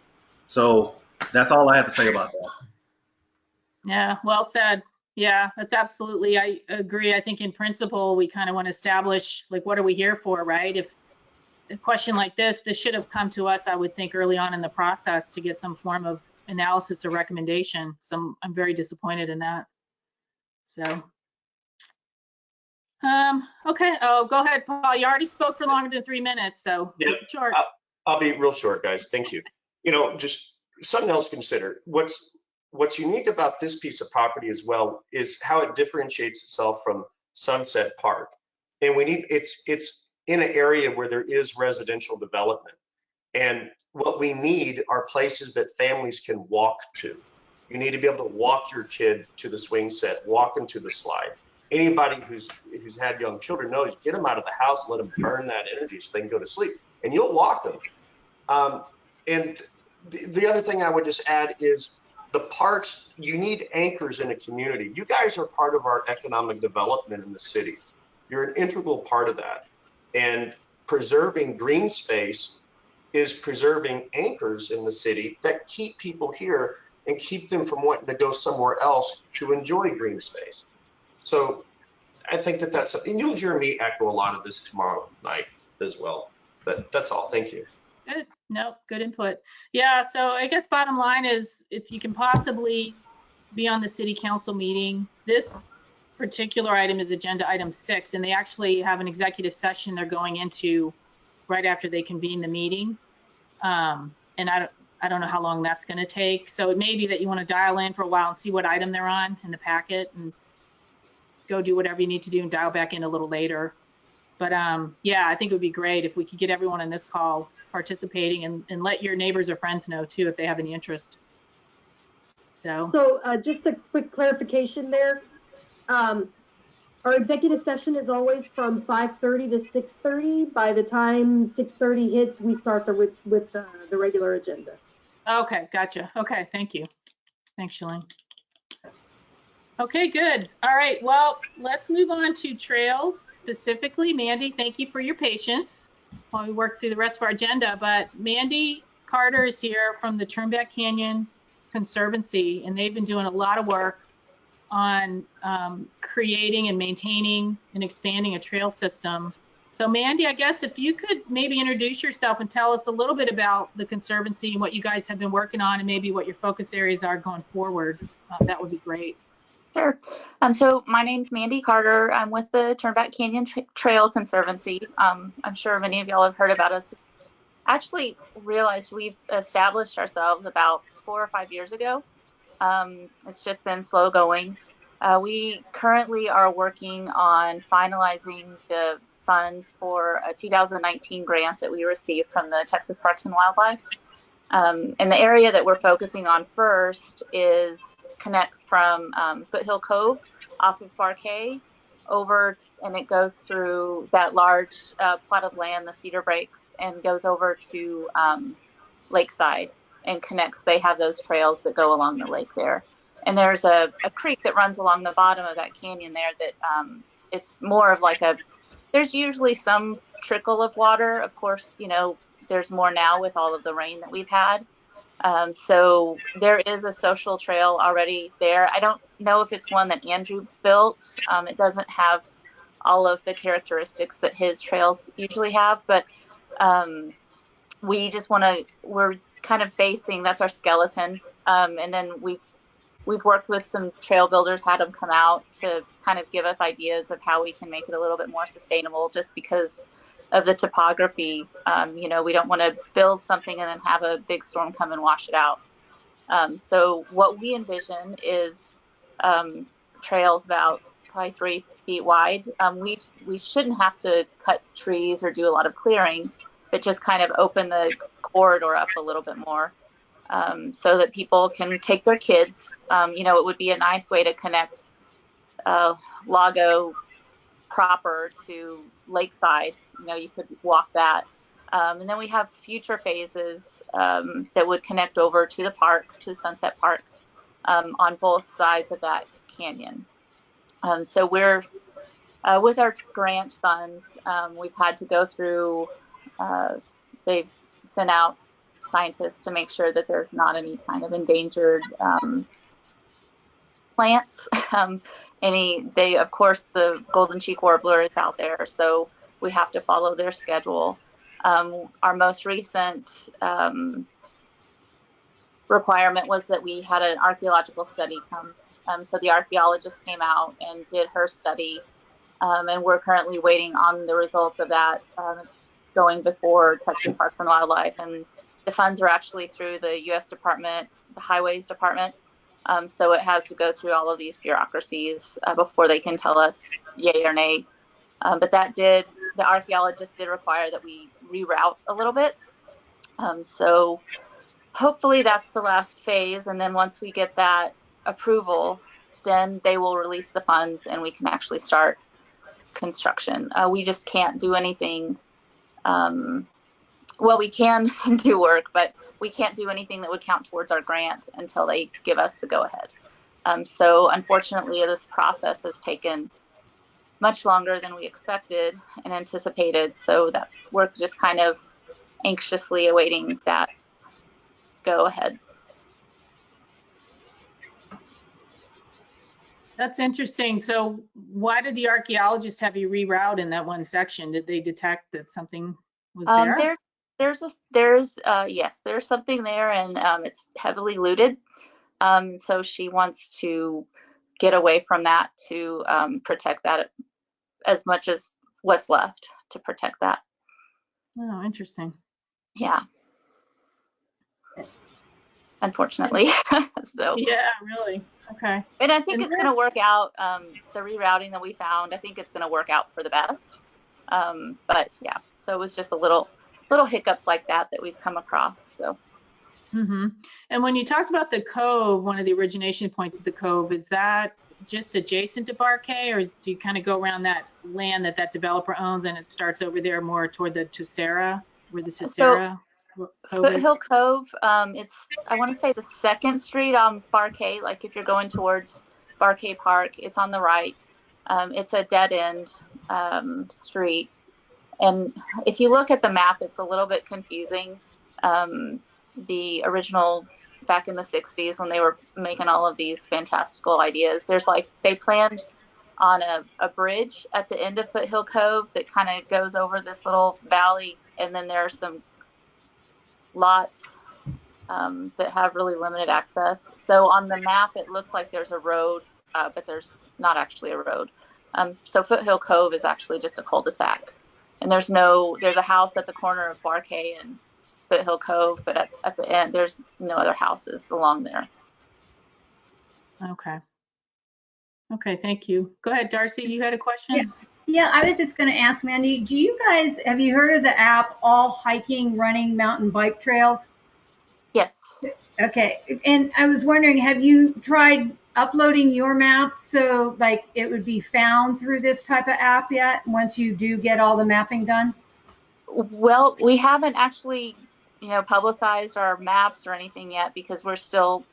So that's all I have to say about that. Yeah, well said. Yeah, that's absolutely, I agree. I think in principle, we kind of want to establish, like, what are we here for, right? If a question like this should have come to us, I would think, early on in the process to get some form of analysis or recommendation. So I'm very disappointed in that. So, okay. Oh, go ahead, Paul. You already spoke for longer than 3 minutes, so yeah, keep it short. I'll be real short, guys. Thank you. You know, just something else to consider. What's unique about this piece of property as well is how it differentiates itself from Sunset Park. And it's in an area where there is residential development. And what we need are places that families can walk to. You need to be able to walk your kid to the swing set, walk them to the slide. Anybody who's had young children knows, get them out of the house and let them burn that energy so they can go to sleep, and you'll walk them. And the other thing I would just add is the parks, you need anchors in a community. You guys are part of our economic development in the city. You're an integral part of that. And preserving green space is preserving anchors in the city that keep people here and keep them from wanting to go somewhere else to enjoy green space. So I think that that's something, and you'll hear me echo a lot of this tomorrow night as well. But that's all. Thank you. Good. Nope, good input. Yeah, so I guess bottom line is if you can possibly be on the city council meeting, this particular item is agenda item 6, and they actually have an executive session they're going into right after they convene the meeting. And I don't know how long that's going to take. So it may be that you want to dial in for a while and see what item they're on in the packet and go do whatever you need to do and dial back in a little later. But yeah, I think it would be great if we could get everyone on this call participating and let your neighbors or friends know too if they have any interest. So just a quick clarification there. Our executive session is always from 5:30 to 6:30. By the time 6:30 hits, we start with the regular agenda. okay, gotcha. Okay, thank you. Thanks, Shalene. Okay, good. All right, well, let's move on to trails specifically. Mandy, thank you for your patience while we work through the rest of our agenda. But Mandy Carter is here from the Turnback Canyon Conservancy, and they've been doing a lot of work on creating and maintaining and expanding a trail system. So Mandy, I guess if you could maybe introduce yourself and tell us a little bit about the Conservancy and what you guys have been working on and maybe what your focus areas are going forward, that would be great. Sure. So my name's Mandy Carter. I'm with the Turnback Canyon Trail Conservancy. I'm sure many of y'all have heard about us. Actually realized we've established ourselves about 4 or 5 years ago. It's just been slow going. We currently are working on finalizing the funds for a 2019 grant that we received from the Texas Parks and Wildlife. And the area that we're focusing on first connects from Foothill Cove off of Parquet over, and it goes through that large plot of land, the Cedar Breaks, and goes over to Lakeside and connects. They have those trails that go along the lake there. And there's a creek that runs along the bottom of that canyon there that it's more of like there's usually some trickle of water. Of course, there's more now with all of the rain that we've had. So there is a social trail already there. I don't know if it's one that Andrew built. It doesn't have all of the characteristics that his trails usually have, but we're kind of basing, that's our skeleton. And then we've worked with some trail builders, had them come out to kind of give us ideas of how we can make it a little bit more sustainable just because of the topography. We don't want to build something and then have a big storm come and wash it out. So what we envision is trails about probably 3 feet wide. We shouldn't have to cut trees or do a lot of clearing, but just kind of open the corridor up a little bit more so that people can take their kids. It would be a nice way to connect Lago proper to Lakeside. You could walk that. And then we have future phases that would connect over to the park, to Sunset Park, on both sides of that canyon. So we're, with our grant funds, we've had to go through, they've sent out scientists to make sure that there's not any kind of endangered plants. Of course, the golden cheek warbler is out there, so we have to follow their schedule. Our most recent requirement was that we had an archaeological study come. So the archaeologist came out and did her study, and we're currently waiting on the results of that. It's going before Texas Parks and Wildlife, and the funds are actually through the U.S. Department, the Highways Department. So it has to go through all of these bureaucracies before they can tell us yay or nay. But the archaeologist did require that we reroute a little bit. So hopefully that's the last phase. And then once we get that approval, then they will release the funds and we can actually start construction. We just can't do anything well, we can do work, but we can't do anything that would count towards our grant until they give us the go-ahead. So unfortunately, this process has taken much longer than we expected and anticipated. So we're just kind of anxiously awaiting that go-ahead. That's interesting. So why did the archaeologists have you reroute in that one section? Did they detect that something was there? Yes, there's something there, and it's heavily looted. So she wants to get away from that to protect that as much as what's left to protect that. Oh, interesting. Yeah. Unfortunately. So. Yeah, really. Okay. And I think it's going to work out. The rerouting that we found, I think it's going to work out for the best. But yeah, so it was just a little hiccups like that we've come across. So. Mm-hmm. And when you talked about the cove, one of the origination points of the cove, is that just adjacent to Barkay, or do you kind of go around that land that developer owns and it starts over there more toward the Tessera, where the Tessera Cove is? Foothill Cove, it's, I want to say the 2nd Street on Barkay, like if you're going towards Barkay Park, it's on the right. It's a dead end street. And if you look at the map, it's a little bit confusing. The original, back in the 60s when they were making all of these fantastical ideas, they planned on a bridge at the end of Foothill Cove that kind of goes over this little valley, and then there are some lots that have really limited access. So on the map, it looks like there's a road, but there's not actually a road. So Foothill Cove is actually just a cul-de-sac. And there's a house at the corner of Barkay and Foothill Cove, but at the end, there's no other houses along there. Okay. Okay, thank you. Go ahead, Darcy, you had a question? Yeah, I was just going to ask Mandy, have you heard of the app All Hiking, Running, Mountain Bike Trails? Yes. Okay, and I was wondering, have you tried uploading your maps so like it would be found through this type of app yet, once you do get all the mapping done? Well, we haven't actually, publicized our maps or anything yet because we're still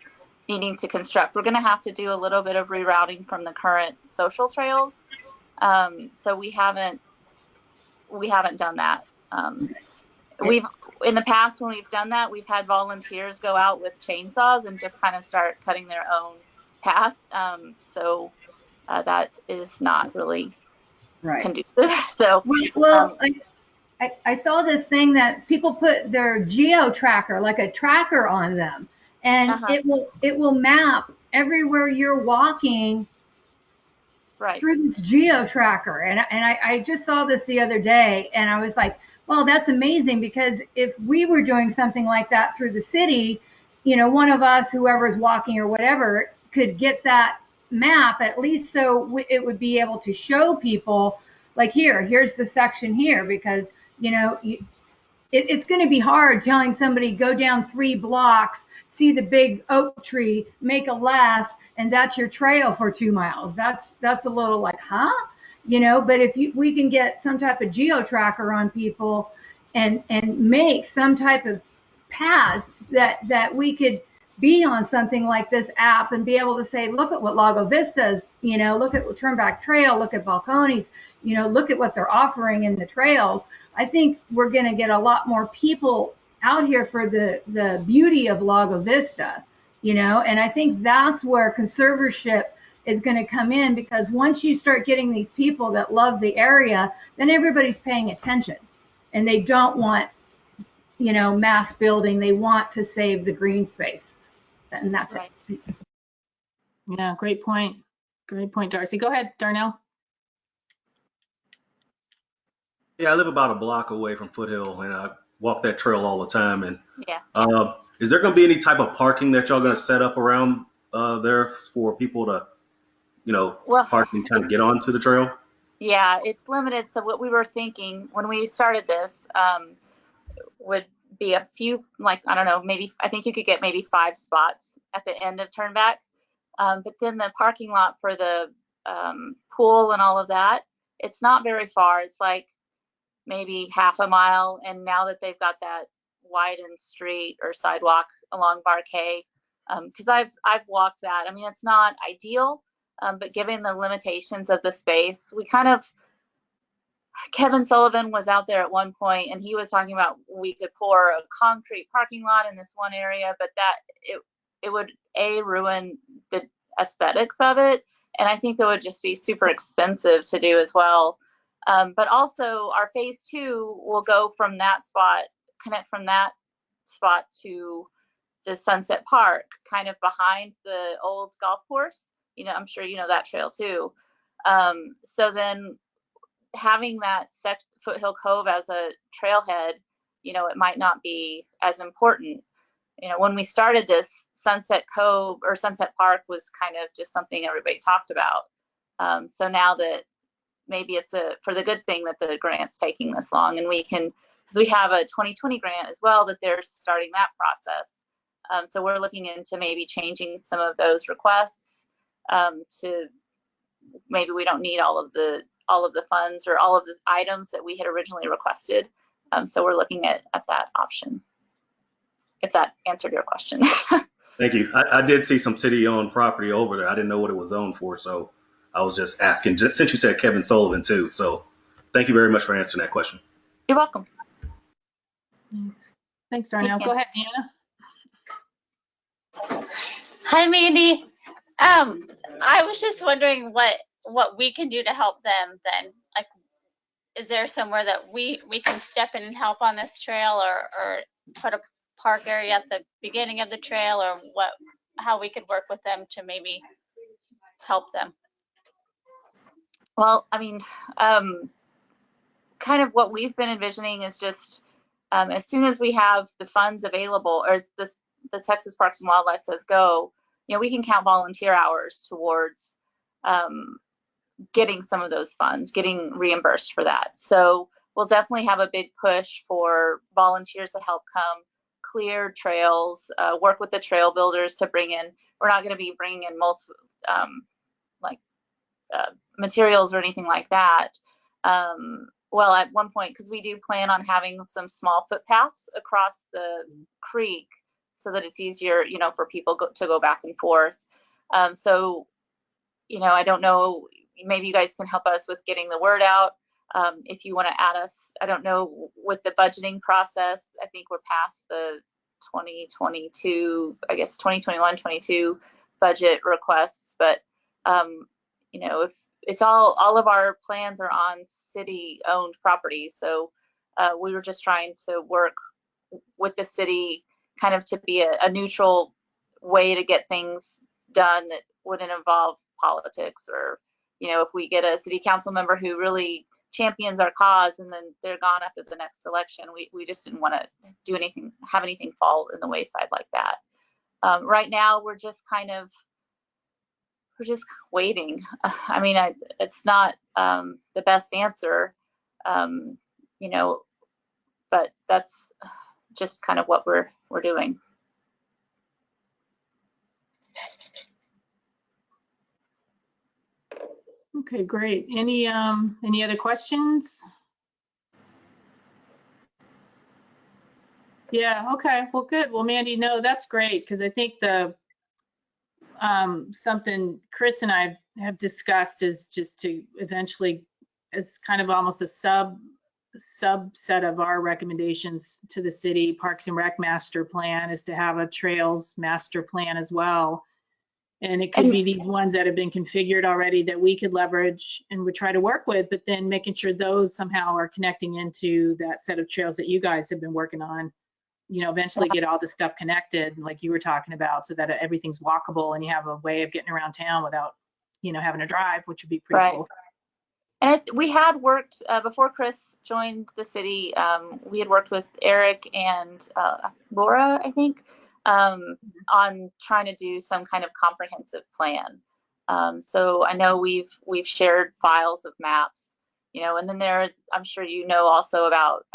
needing to construct. We're going to have to do a little bit of rerouting from the current social trails. So we haven't done that. We've, in the past, when we've done that, we've had volunteers go out with chainsaws and just kind of start cutting their own path. So that is not really conducive. So, well, I saw this thing that people put their geo tracker, like a tracker on them, and it will map everywhere you're walking through this geo tracker. And I just saw this the other day, and I was like, well, that's amazing, because if we were doing something like that through the city, one of us, whoever's walking or whatever, could get that map at least, so it would be able to show people, like, here's the section here, because it's going to be hard telling somebody, go down 3 blocks, see the big oak tree, make a left, and that's your trail for 2 miles. That's a little like, huh? But if we can get some type of geo tracker on people and make some type of paths that we could be on something like this app and be able to say, look at what Lago Vista's, look at Turnback Trail, look at Balcones, look at what they're offering in the trails. I think we're going to get a lot more people out here for the beauty of Lago Vista, and I think that's where conservatorship is going to come in, because once you start getting these people that love the area, then everybody's paying attention, and they don't want, mass building. They want to save the green space, and that's it. Yeah, great point. Great point, Darcy. Go ahead, Darnell. Yeah, I live about a block away from Foothill, and I walk that trail all the time. And is there going to be any type of parking that y'all going to set up around there for people to, park and kind of get onto the trail? Yeah, it's limited. So what we were thinking when we started this would be a few, like, I don't know, maybe, I think you could get maybe 5 spots at the end of Turnback. But then the parking lot for the pool and all of that, it's not very far. It's like maybe half a mile. And now that they've got that widened street or sidewalk along Barquet, because I've walked that. I mean, it's not ideal, but given the limitations of the space, we kind of, Kevin Sullivan was out there at one point and he was talking about we could pour a concrete parking lot in this one area, but that it would ruin the aesthetics of it. And I think it would just be super expensive to do as well. But also our phase 2 will go from that spot, connect from that spot to the Sunset Park, kind of behind the old golf course. You know, I'm sure you know that trail too. So then having that Foothill Cove as a trailhead, you know, it might not be as important. You know, when we started this, Sunset Cove or Sunset Park was kind of just something everybody talked about. So now that maybe it's for the good thing that the grant's taking this long, and we can, because we have a 2020 grant as well that they're starting that process. So we're looking into maybe changing some of those requests to maybe we don't need all of the funds or all of the items that we had originally requested. So we're looking at that option, if that answered your question. Thank you. I did see some city-owned property over there. I didn't know what it was zoned for, so I was just asking, just since you said Kevin Sullivan too. So thank you very much for answering that question. You're welcome. Thanks, Darnell. Go ahead, Deanna. Hi, Mandy. I was just wondering what we can do to help them then. Like, is there somewhere that we can step in and help on this trail, or put a park area at the beginning of the trail, or how we could work with them to maybe help them? Well, I mean, kind of what we've been envisioning is just as soon as we have the funds available, or as the Texas Parks and Wildlife says go, you know, we can count volunteer hours towards getting some of those funds, getting reimbursed for that. So we'll definitely have a big push for volunteers to help come clear trails, work with the trail builders to bring in. We're not going to be bringing in multiple materials or anything like that. Well, at one point, because we do plan on having some small footpaths across the creek so that it's easier, you know, for people to go back and forth. So, you know, I don't know, maybe you guys can help us with getting the word out. If you want to add us, I don't know, with the budgeting process, I think we're past the 2022, I guess 2021-22 budget requests, but you know, if it's all of our plans are on city owned properties. So we were just trying to work with the city kind of to be a neutral way to get things done that wouldn't involve politics, or, you know, if we get a city council member who really champions our cause and then they're gone after the next election, we just didn't want to do anything, have anything fall in the wayside like that. Right now, we're just waiting. I mean, it's not the best answer, you know, but that's just kind of what we're doing. Okay, great. Any other questions? Yeah, okay, well, good. Well, Mandy, no, that's great, because I think something Chris and I have discussed is just to eventually, as kind of almost a subset of our recommendations to the city Parks and Rec master plan, is to have a trails master plan as well. And it could be these ones that have been configured already that we could leverage and would try to work with, but then making sure those somehow are connecting into that set of trails that you guys have been working on. You know, eventually get all this stuff connected like you were talking about, so that everything's walkable and you have a way of getting around town without, you know, having to drive, which would be pretty cool. And we had worked before Chris joined the city. We had worked with Eric and Laura, I think, on trying to do some kind of comprehensive plan. So I know we've shared files of maps, you know, and then I'm sure you know also about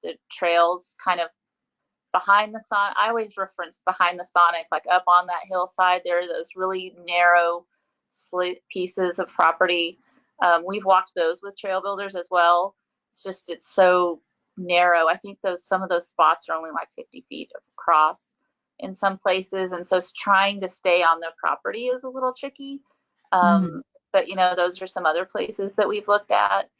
the trails kind of behind the Sonic. I always reference behind the Sonic, like up on that hillside, there are those really narrow split pieces of property. We've walked those with trail builders as well. it's so narrow. I think some of those spots are only like 50 feet across in some places, and so trying to stay on the property is a little tricky. But those are some other places that we've looked at.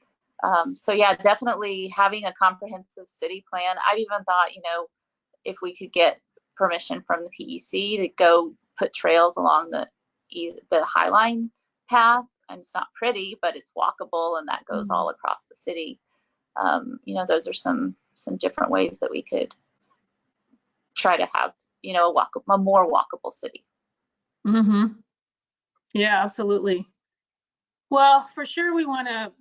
So yeah, definitely having a comprehensive city plan. I've even thought, if we could get permission from the PEC to go put trails along the Highline path, and it's not pretty, but it's walkable, and that goes all across the city. Those are some different ways that we could try to have, a more walkable city. Yeah, absolutely. Well, for sure, we want to,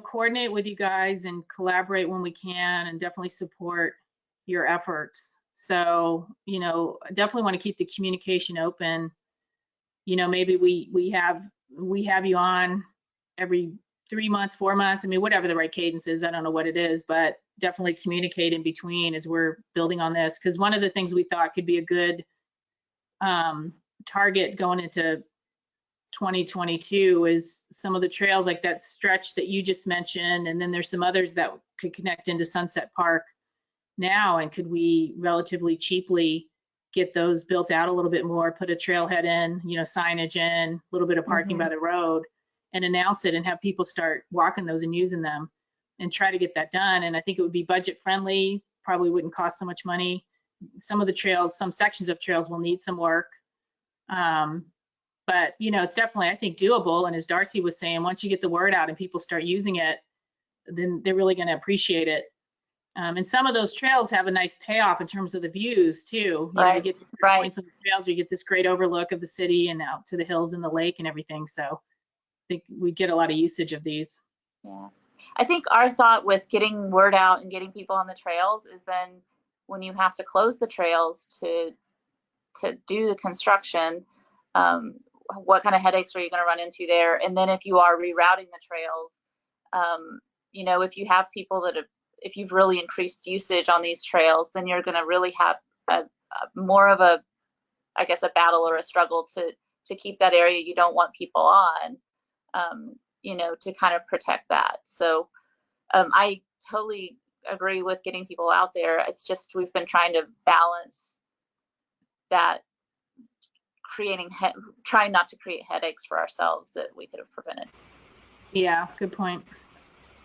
coordinate with you guys and collaborate when we can, and definitely support your efforts. So, definitely want to keep the communication open. Maybe we have you on every 3 months, 4 months. I mean, whatever the right cadence is, I don't know what it is, but definitely communicate in between as we're building on this. Because one of the things we thought could be a good target going into 2022 is some of the trails, like that stretch that you just mentioned, and then there's some others that could connect into Sunset Park now, and could we relatively cheaply get those built out a little bit more, put a trailhead in, signage in, a little bit of parking by the road, and announce it and have people start walking those and using them, and try to get that done. And I think it would be budget friendly, probably wouldn't cost so much money. Some of the trails, some sections of trails will need some work. But it's definitely, I think, doable. And as Darcy was saying, once you get the word out and people start using it, then they're really going to appreciate it. And some of those trails have a nice payoff in terms of the views too. You get the points on the trails, you get this great overlook of the city and out to the hills and the lake and everything. So I think we get a lot of usage of these. Yeah. I think our thought with getting word out and getting people on the trails is then when you have to close the trails to do the construction, what kind of headaches are you going to run into there? And then if you are rerouting the trails, if you have people if you've really increased usage on these trails, then you're going to really have more of a battle or a struggle to keep that area you don't want people on, to kind of protect that. So I totally agree with getting people out there. It's just we've been trying to balance that, trying not to create headaches for ourselves that we could have prevented. Yeah, good point.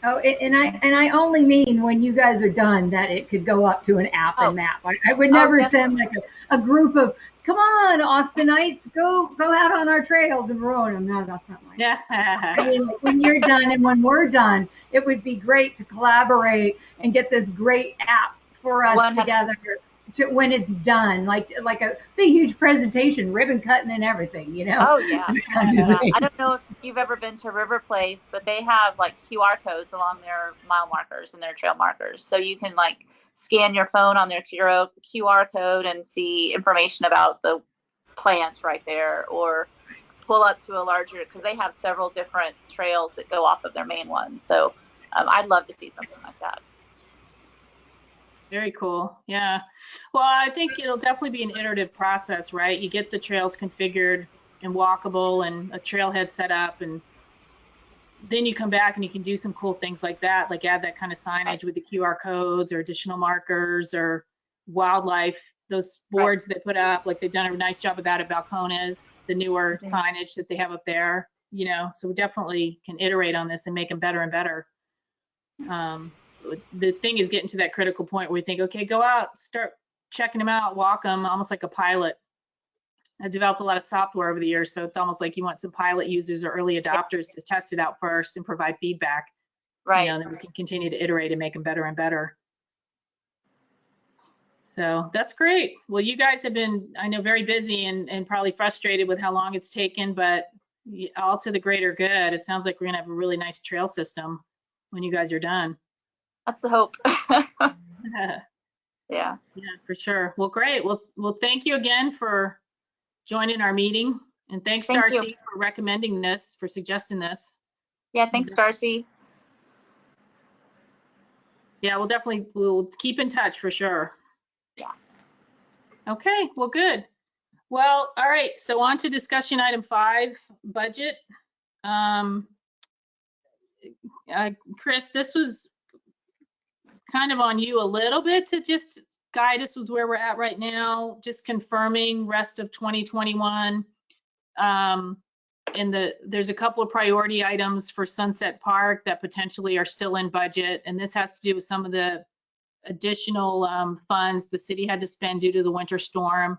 Oh, and I only mean when you guys are done that it could go up to an app and map. I would never send like a group of, come on, Austinites, go out on our trails and ruin them. No, that's not my. Yeah. I mean, when you're done and when we're done, it would be great to collaborate and get this great app for us together. When it's done, like a big huge presentation, ribbon cutting and everything, Oh yeah. I don't know if you've ever been to River Place, but they have like QR codes along their mile markers and their trail markers, so you can like scan your phone on their QR code and see information about the plants right there, or pull up to a larger, because they have several different trails that go off of their main ones. So I'd love to see something like that. Very cool. Yeah. Well, I think it'll definitely be an iterative process, right? You get the trails configured and walkable and a trailhead set up, and then you come back and you can do some cool things like that, like add that kind of signage with the QR codes or additional markers or wildlife, those boards they put up, like they've done a nice job of that at Balcones, the newer signage that they have up there, so we definitely can iterate on this and make them better and better. The thing is getting to that critical point where we think, okay, go out, start checking them out, walk them, almost like a pilot. I've developed a lot of software over the years, so it's almost like you want some pilot users or early adopters to test it out first and provide feedback. Right. And then we can continue to iterate and make them better and better. So that's great. Well, you guys have been, I know, very busy and probably frustrated with how long it's taken, but all to the greater good. It sounds like we're gonna have a really nice trail system when you guys are done. That's the hope. Yeah, for sure. Well, great. Well, thank you again for joining our meeting, and thanks, Darcy, for recommending this, for suggesting this. Yeah, thanks, Darcy. Yeah, we'll keep in touch for sure. Yeah. Okay, well, good. Well, all right, so on to discussion item 5, budget. Chris, this was kind of on you a little bit to just guide us with where we're at right now, just confirming rest of 2021. There's a couple of priority items for Sunset Park that potentially are still in budget, and this has to do with some of the additional funds the city had to spend due to the winter storm,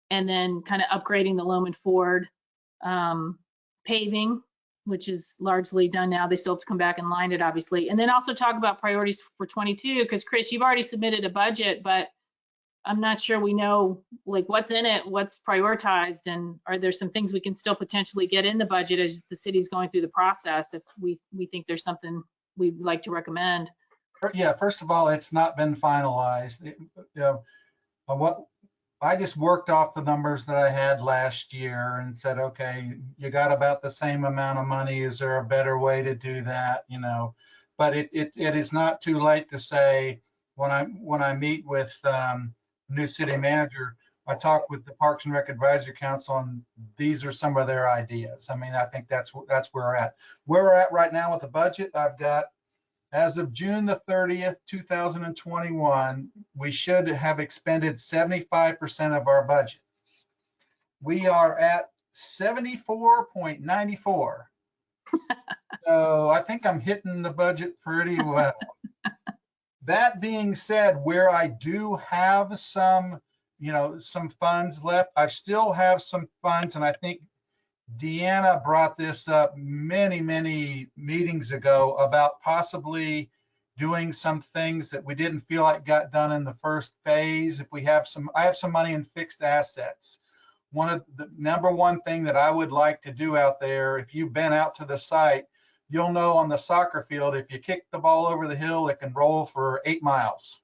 and then kind of upgrading the Loman Ford paving, which is largely done now. They still have to come back and line it, obviously. And then also talk about priorities for 22, because Chris, you've already submitted a budget, but I'm not sure we know like what's in it, what's prioritized, and are there some things we can still potentially get in the budget as the city's going through the process if we think there's something we'd like to recommend. Yeah, first of all, it's not been finalized. What I just worked off the numbers that I had last year and said, okay, you got about the same amount of money. Is there a better way to do that? You know, but it is not too late to say when I meet with new city manager, I talk with the Parks and Rec Advisory Council, and these are some of their ideas. I mean, I think that's where we're at. Where we're at right now with the budget, I've got, as of June the 30th, 2021, we should have expended 75% of our budget. We are at 74.94. So I think I'm hitting the budget pretty well. That being said, where I do have some, some funds left, I still have some funds, and I think Deanna brought this up many, many meetings ago about possibly doing some things that we didn't feel like got done in the first phase. If we have I have some money in fixed assets. One of the number one thing that I would like to do out there, if you've been out to the site, you'll know on the soccer field, if you kick the ball over the hill, it can roll for 8 miles.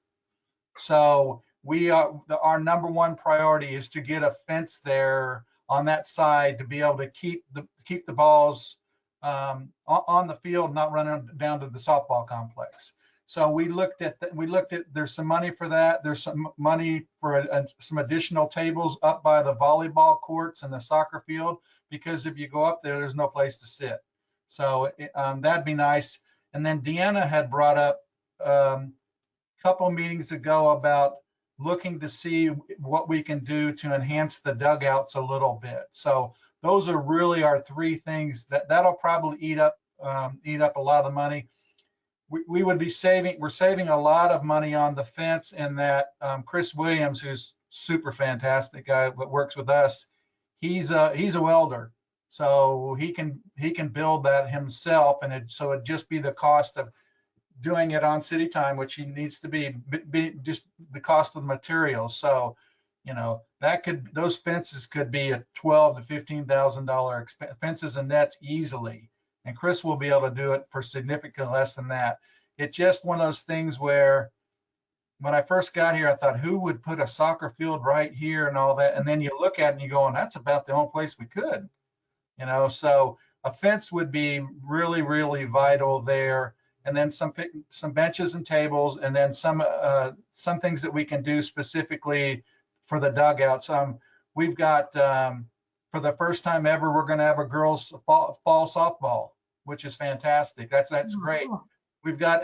So our number one priority is to get a fence there on that side to be able to keep the balls on the field, not running down to the softball complex. So we looked at there's some money for that. There's some money for some additional tables up by the volleyball courts and the soccer field, because if you go up there, there's no place to sit. So that'd be nice. And then Deanna had brought up a couple meetings ago about looking to see what we can do to enhance the dugouts a little bit. So those are really our three things that'll probably eat up a lot of the money. We're saving a lot of money on the fence, and that Chris Williams, who's super fantastic guy that works with us, he's a welder. So he can build that himself, and so it'd just be the cost of doing it on city time, which he needs to be just the cost of the materials. So, those fences could be a $12,000 to $15,000 fences and nets easily. And Chris will be able to do it for significantly less than that. It's just one of those things where when I first got here, I thought, who would put a soccer field right here and all that? And then you look at it and you go, and that's about the only place we could, so a fence would be really, really vital there. And then some benches and tables, and then some things that we can do specifically for the dugouts. We've got, for the first time ever, we're going to have a girls fall softball, which is fantastic. That's great. We've got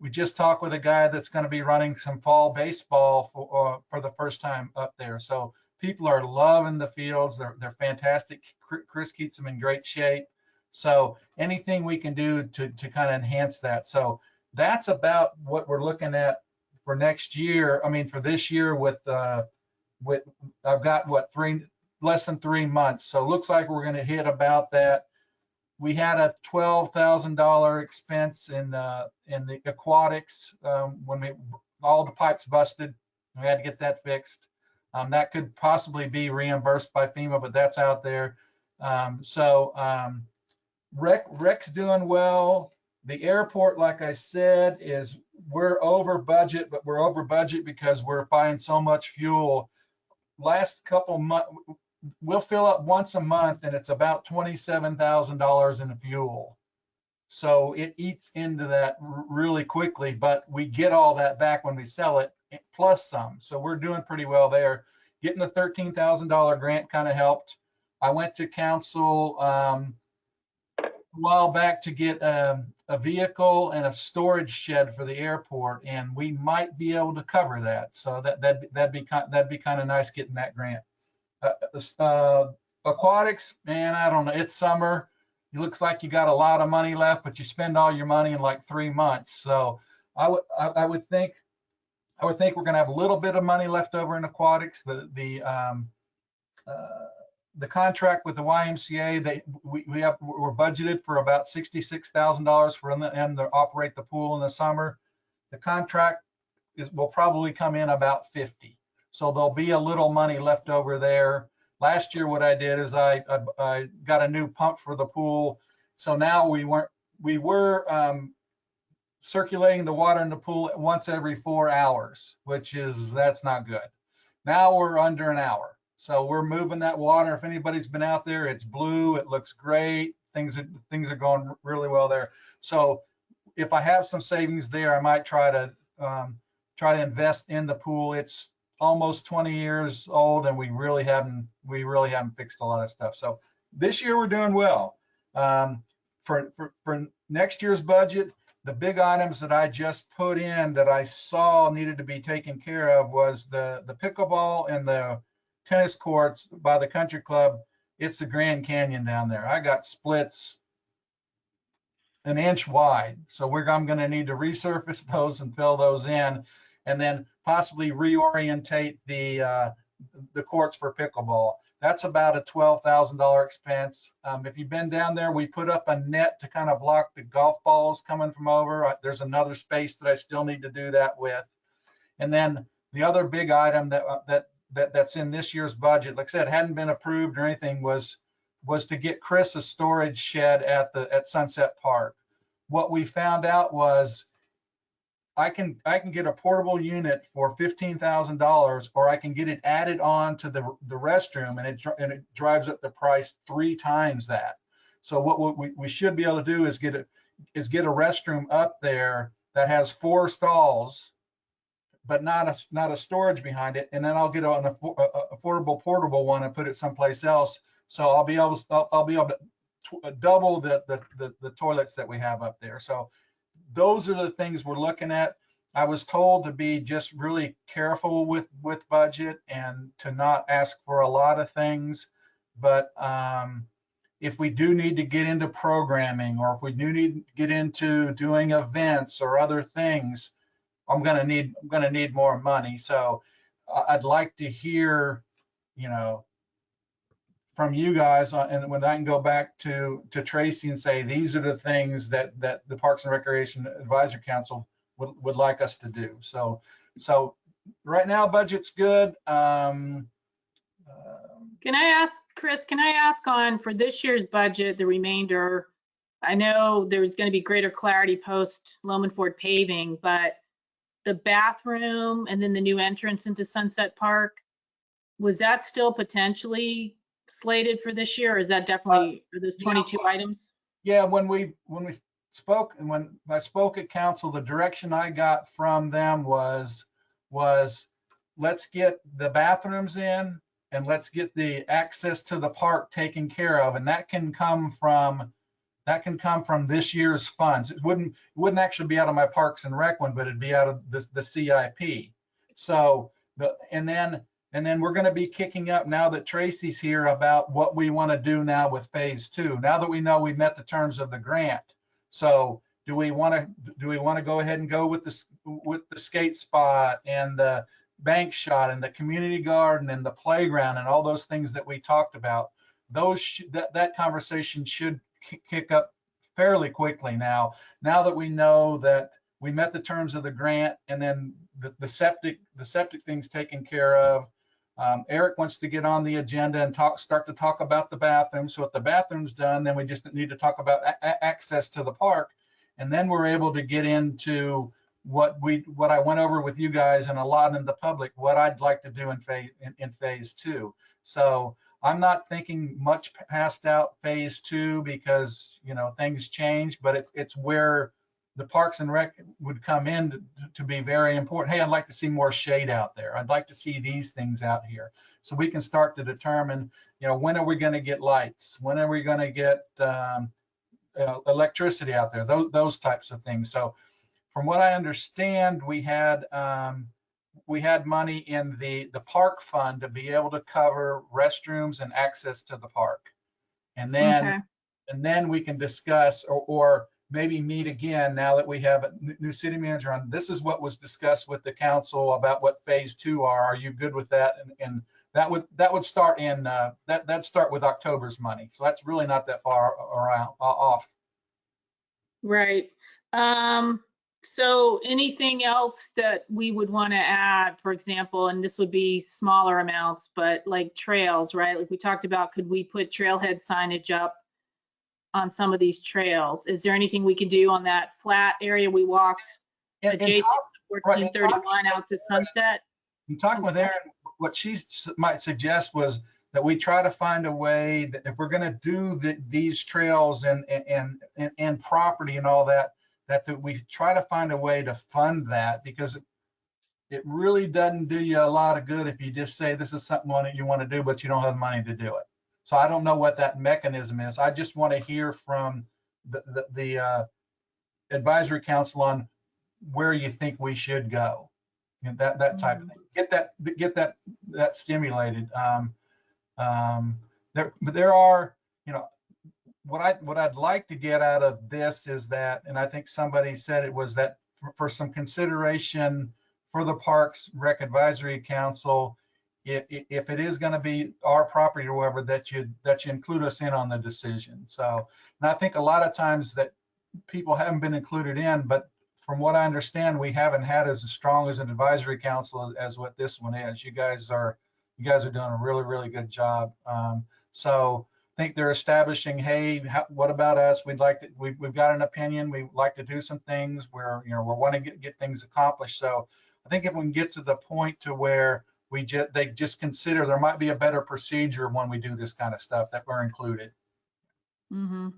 we just talked with a guy that's going to be running some fall baseball for the first time up there. So people are loving the fields. They're fantastic. Chris keeps them in great shape. So anything we can do to kind of enhance that. So that's about what we're looking at for next year. I mean, for this year with I've got less than 3 months. So it looks like we're going to hit about that. We had a $12,000 expense in the aquatics when all the pipes busted. We had to get that fixed. That could possibly be reimbursed by FEMA, but that's out there. Rec's doing well. The airport, like I said, we're over budget, but we're over budget because we're buying so much fuel. Last couple months, we'll fill up once a month, and it's about $27,000 in fuel. So it eats into that really quickly, but we get all that back when we sell it, plus some. So we're doing pretty well there. Getting the $13,000 grant kind of helped. I went to council while back to get a vehicle and a storage shed for the airport, and we might be able to cover that. So that'd be kind of nice getting that grant. Aquatics, man, I don't know. It's summer. It looks like you got a lot of money left, but you spend all your money in like 3 months. So I would think we're going to have a little bit of money left over in aquatics. The contract with the YMCA, we're budgeted for about $66,000 for them to operate the pool in the summer. The contract will probably come in about 50. So there'll be a little money left over there. Last year, what I did is I got a new pump for the pool. So now we were circulating the water in the pool once every 4 hours, that's not good. Now we're under an hour. So we're moving that water. If anybody's been out there, it's blue. It looks great. Things are going really well there. So if I have some savings there, I might try to invest in the pool. It's almost 20 years old, and we really haven't fixed a lot of stuff. So this year we're doing well. For next year's budget, the big items that I just put in that I saw needed to be taken care of was the pickleball and the tennis courts by the country club. It's the Grand Canyon down there. I got splits an inch wide. So I'm going to need to resurface those and fill those in, and then possibly reorientate the courts for pickleball. That's about a $12,000 expense. If you've been down there, we put up a net to kind of block the golf balls coming from over. There's another space that I still need to do that with. And then the other big item that's in this year's budget, like I said, hadn't been approved or anything, was to get Chris a storage shed at Sunset Park. What we found out was I can get a portable unit for $15,000, or I can get it added on to the restroom, and it drives up the price 3 times that. So what we should be able to do is get a restroom up there that has 4 stalls, but not a storage behind it, and then I'll get an affordable portable one and put it someplace else. So I'll be able to double the toilets that we have up there. So those are the things we're looking at. I was told to be just really careful with budget and to not ask for a lot of things. But if we do need to get into programming, or if we do need to get into doing events or other things, I'm gonna need more money. So I'd like to hear, from you guys, and when I can go back to Tracy and say, these are the things that the Parks and Recreation Advisory Council would like us to do. So right now, budget's good. Can I ask, Chris, for this year's budget, the remainder, I know there's going to be greater clarity post Loman Ford paving, but the bathroom and then the new entrance into Sunset Park, was that still potentially slated for this year, or is that definitely for those 22 items? Yeah, when we spoke, and when I spoke at council, the direction I got from them was let's get the bathrooms in, and let's get the access to the park taken care of, and that can come from this year's funds. It wouldn't actually be out of my Parks and Rec one, but it'd be out of the CIP. So and then we're going to be kicking up, now that Tracy's here, about what we want to do now with phase 2. Now that we know we've met the terms of the grant, so do we want to go ahead and go with the skate spot and the bank shot and the community garden and the playground and all those things that we talked about? That conversation should kick up fairly quickly now that we know that we met the terms of the grant, and then the septic thing's taken care of. Eric wants to get on the agenda and start to talk about the bathroom. So if the bathroom's done, then we just need to talk about access to the park, and then we're able to get into what I went over with you guys and a lot in the public, what I'd like to do in phase 2. So I'm not thinking much past out phase 2, because things change, but it's where the Parks and Rec would come in to be very important. Hey, I'd like to see more shade out there. I'd like to see these things out here, so we can start to determine, when are we going to get lights? When are we going to get electricity out there, those types of things. So from what I understand, we had money in the park fund to be able to cover restrooms and access to the park. And Okay. then we can discuss or maybe meet again now that we have a new city manager on. This is what was discussed with the council about what phase 2 are. Are you good with that? And that would start in that start with October's money. So that's really not that far off. Right. So anything else that we would want to add, for example, and this would be smaller amounts, but like trails, right? Like we talked about, could we put trailhead signage up on some of these trails? Is there anything we could do on that flat area we walked adjacent to 1431 out to Sunset? In talking with Erin, what she might suggest was that we try to find a way that if we're going to do these trails and property and all that, that we try to find a way to fund that, because it really doesn't do you a lot of good if you just say this is something that you want to do, but you don't have money to do it. So I don't know what that mechanism is. I just want to hear from the advisory council on where you think we should go, and that type of thing. Get that stimulated. There are, what I'd like to get out of this is that, and I think somebody said it was that for some consideration for the Parks Rec Advisory Council, if it is going to be our property or whatever, that you include us in on the decision. So, and I think a lot of times that people haven't been included in, but from what I understand, we haven't had as strong as an advisory council as what this one is. You guys are doing a really, really good job. So I think they're establishing, hey, what about us? We've got an opinion. We'd like to do some things where, we want to get things accomplished. So I think if we can get to the point to where they just consider there might be a better procedure when we do this kind of stuff, that we're included. Mm-hmm.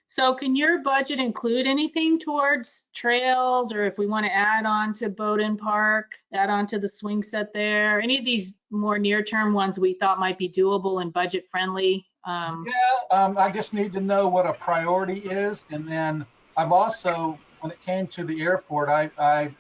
So can your budget include anything towards trails, or if we want to add on to Bowdoin Park, add on to the swing set there, any of these more near-term ones we thought might be doable and budget friendly? I just need to know what a priority is. And then I've also, when it came to the airport, I've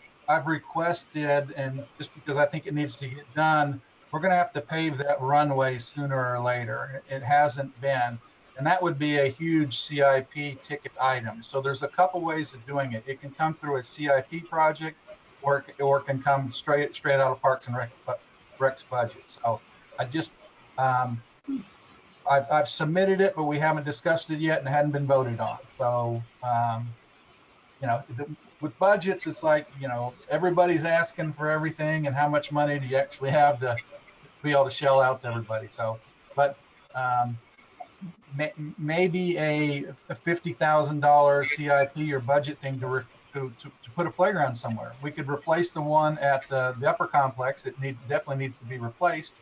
requested, and just because I think it needs to get done, we're going to have to pave that runway sooner or later. It hasn't been. And that would be a huge CIP ticket item. So there's a couple ways of doing it. It can come through a CIP project, or it can come straight out of Parks and Rec's budget. So I just, I've submitted it, but we haven't discussed it yet and it hadn't been voted on. So, with budgets, it's like, everybody's asking for everything, and how much money do you actually have to be able to shell out to everybody? So, but maybe a $50,000 CIP or budget thing to put a playground somewhere. We could replace the one at the upper complex. It definitely needs to be replaced,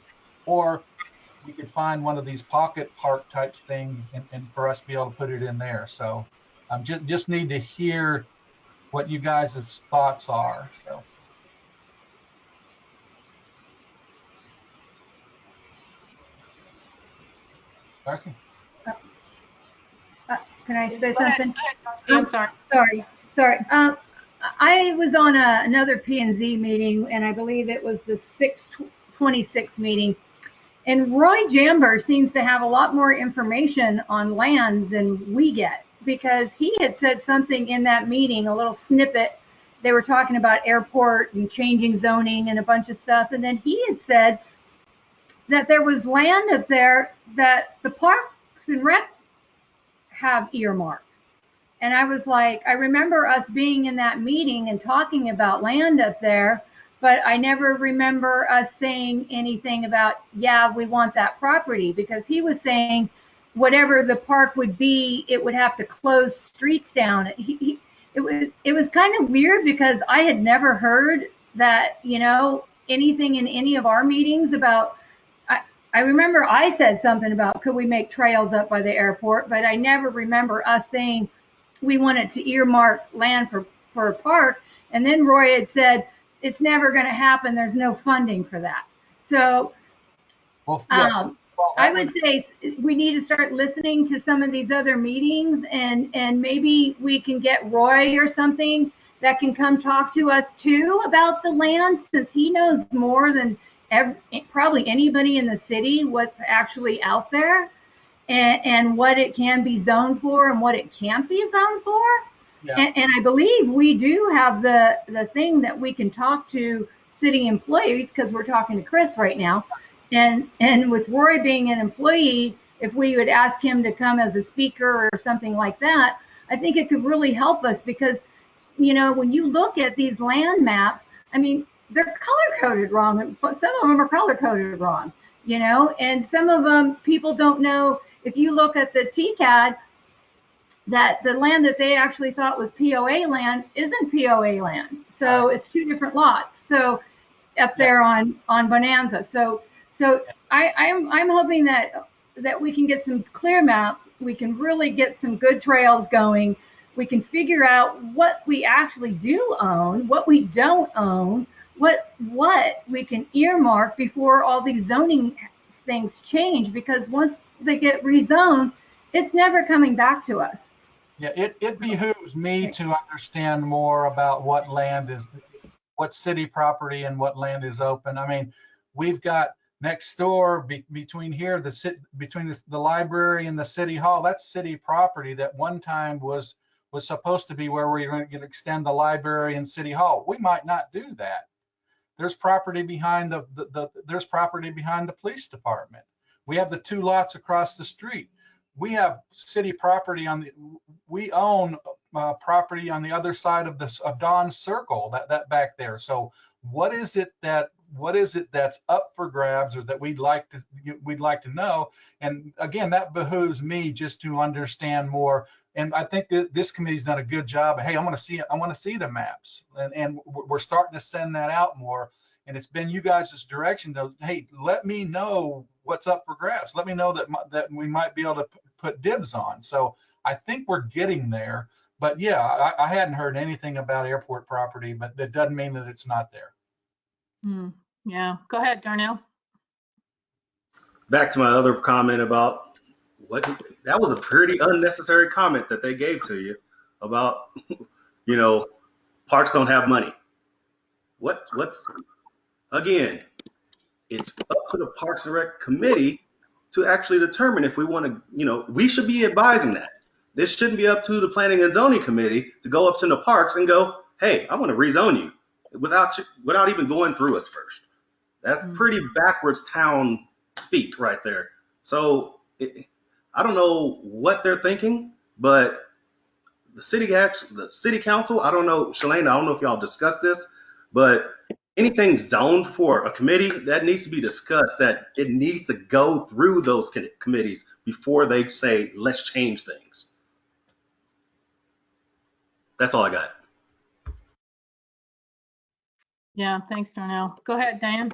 or we could find one of these pocket park types things and for us to be able to put it in there. So just need to hear what you guys' thoughts are. So. Darcy? Can I say something? I'm sorry. Sorry. I was on another P&Z meeting, and I believe it was the 626 meeting. And Roy Jamber seems to have a lot more information on land than we get, because he had said something in that meeting, a little snippet. They were talking about airport and changing zoning and a bunch of stuff. And then he had said that there was land up there that the Parks and Rec have earmarked. And I was like, I remember us being in that meeting and talking about land up there, but I never remember us saying anything about, yeah, we want that property, because he was saying whatever the park would be, it would have to close streets down. It was kind of weird, because I had never heard that, anything in any of our meetings about, I remember I said something about, could we make trails up by the airport, but I never remember us saying we wanted to earmark land for a park. And then Roy had said, it's never going to happen. There's no funding for that. So, well, yeah, Well, I would say we need to start listening to some of these other meetings, and maybe we can get Roy or something that can come talk to us too about the land, since he knows more than probably anybody in the city what's actually out there, and what it can be zoned for and what it can't be zoned for. Yeah. And I believe we do have the thing that we can talk to city employees, because we're talking to Chris right now. And with Roy being an employee, if we would ask him to come as a speaker or something like that, I think it could really help us, because, you know, when you look at these land maps, I mean, they're color coded wrong. Some of them are color coded wrong, you know, and some of them people don't know. If you look at the TCAD, that the land that they actually thought was POA land isn't POA land. So it's two different lots. So up there on Bonanza. So I'm hoping that we can get some clear maps. We can really get some good trails going. We can figure out what we actually do own, what we don't own, what we can earmark before all these zoning things change, because once they get rezoned, it's never coming back to us. Yeah, it behooves me to understand more about what land is, what city property and what land is open. I mean, we've got next door between here, between the library and the city hall, that's city property that one time was supposed to be where we were going to extend the library and city hall. We might not do that. There's property behind there's property behind the police department. We have the two lots across the street. We have city property we own property on the other side of Dawn's Circle, that back there. So what is it that's up for grabs, or that we'd like to know? And again, that behooves me just to understand more. And I think that this committee's done a good job. Hey, I want to see the maps, and we're starting to send that out more. And it's been you guys' direction to, hey, let me know what's up for grabs. Let me know that we might be able to put dibs on. So I think we're getting there. But yeah, I hadn't heard anything about airport property, but that doesn't mean that it's not there. Yeah, go ahead, Darnell. Back to my other comment about that was a pretty unnecessary comment that they gave to you about, you know, parks don't have money. Again, it's up to the Parks and Rec committee to actually determine if we want to, you know, we should be advising that. This shouldn't be up to the planning and zoning committee to go up to the parks and go, hey, I want to rezone you without even going through us first. That's pretty backwards town speak right there. So I don't know what they're thinking, but the city council, I don't know, Shalane, I don't know if y'all discussed this, but anything zoned for a committee, that needs to be discussed, that it needs to go through those committees before they say, let's change things. That's all I got. Yeah, thanks, Darnell. Go ahead, Diane.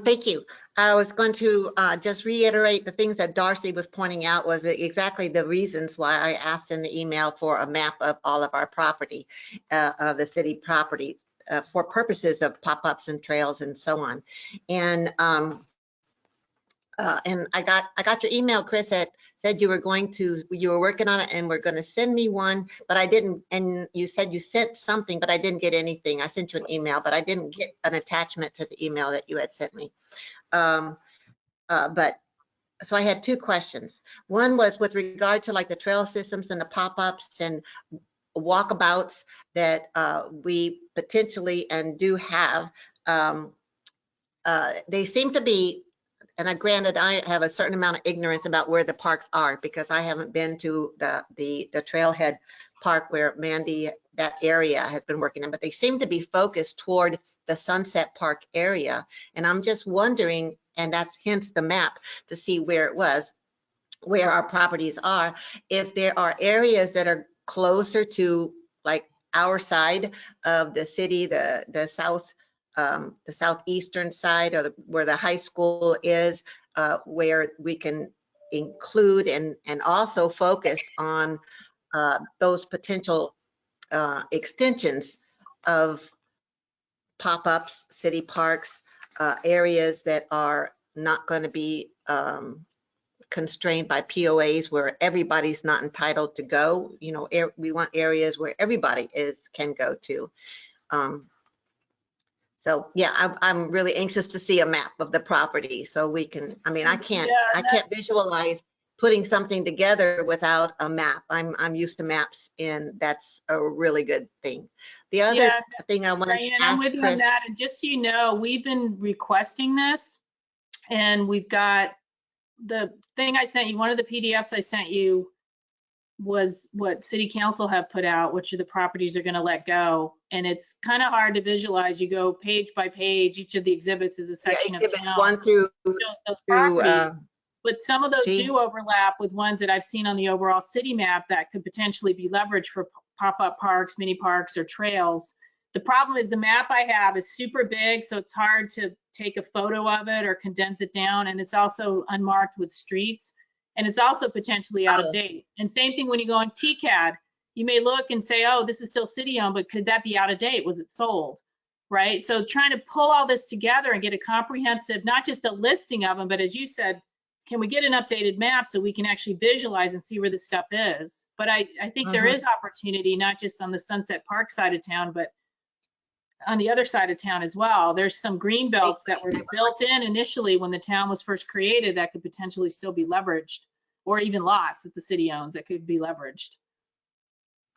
Thank you. I was going to just reiterate the things that Darcy was pointing out was exactly the reasons why I asked in the email for a map of all of our property, of the city properties, for purposes of pop-ups and trails and so on. And I got your email, Chris, that said you were working on it and were going to send me one, but I didn't. And you said you sent something, but I didn't get anything. I sent you an email, but I didn't get an attachment to the email that you had sent me. So I had two questions. One was with regard to like the trail systems and the pop-ups and walkabouts that we potentially and do have. They seem to be, and granted, I have a certain amount of ignorance about where the parks are because I haven't been to the trailhead park where Mandy, that area, has been working in, but they seem to be focused toward the Sunset Park area. And I'm just wondering, and that's hence the map to see where our properties are, if there are areas that are closer to like our side of the city, the southeastern side, or where the high school is, where we can include and also focus on those potential extensions of pop-ups, city parks, areas that are not going to be constrained by POAs where everybody's not entitled to go. You know, we want areas where everybody can go to. So yeah, I'm really anxious to see a map of the property so we can, I mean, I can't visualize putting something together without a map. I'm used to maps, and that's a really good thing. The other thing I want to Diane, ask I'm with you Chris, on that. And just so you know, we've been requesting this, and we've got the thing I sent you, one of the PDFs I sent you was what city council have put out, which are the properties are going to let go. And it's kind of hard to visualize. You go page by page, each of the exhibits is a section of exhibits town. 1 through Those properties. But some of those G. do overlap with ones that I've seen on the overall city map that could potentially be leveraged for pop-up parks, mini parks, or trails. The problem is the map I have is super big, so it's hard to take a photo of it or condense it down. And it's also unmarked with streets. And it's also potentially out of date. And same thing when you go on TCAD, you may look and say, oh, this is still city-owned, but could that be out of date? Was it sold? Right? So trying to pull all this together and get a comprehensive, not just a listing of them, but as you said, can we get an updated map so we can actually visualize and see where this stuff is? But I think there is opportunity, not just on the Sunset Park side of town, but on the other side of town as well. There's some green belts that were built in initially when the town was first created that could potentially still be leveraged, or even lots that the city owns that could be leveraged.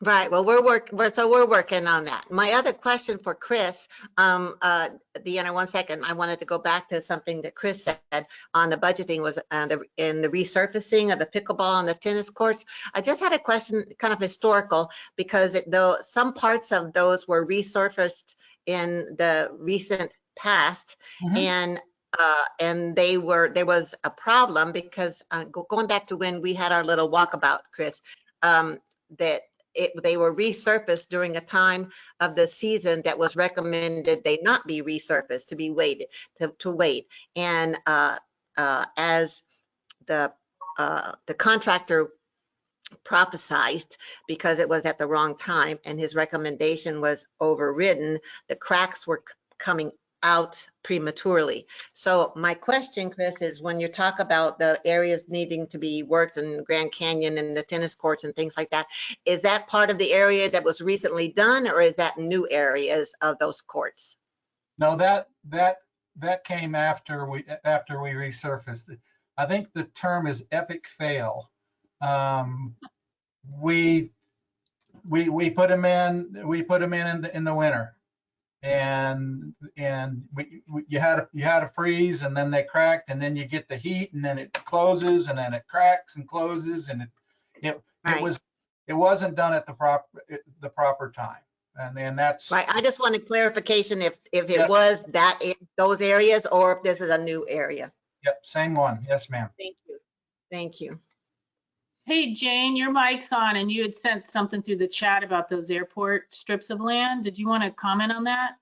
Right. Well, we're working on that. My other question for Chris, Deanna, 1 second. I wanted to go back to something that Chris said on the budgeting was in the resurfacing of the pickleball and the tennis courts. I just had a question, kind of historical, because though some parts of those were resurfaced in the recent past, and there was a problem because going back to when we had our little walkabout, Chris, that they were resurfaced during a time of the season that was recommended they not be resurfaced, to be waited to wait. And as the contractor prophesized, because it was at the wrong time and his recommendation was overridden, the cracks were coming out prematurely. So my question, Chris, is when you talk about the areas needing to be worked in Grand Canyon and the tennis courts and things like that, is that part of the area that was recently done, or is that new areas of those courts? No, that came after we resurfaced it. I think the term is epic fail. We put them in the winter, and you had a freeze, and then they cracked, and then you get the heat, and then it closes, and then it cracks and closes, and it wasn't done at the proper time, and then that's right. I just wanted clarification if it was those areas, or if this is a new area. Yep, same one. Yes, ma'am. Thank you. Hey, Jane, your mic's on, and you had sent something through the chat about those airport strips of land. Did you want to comment on that?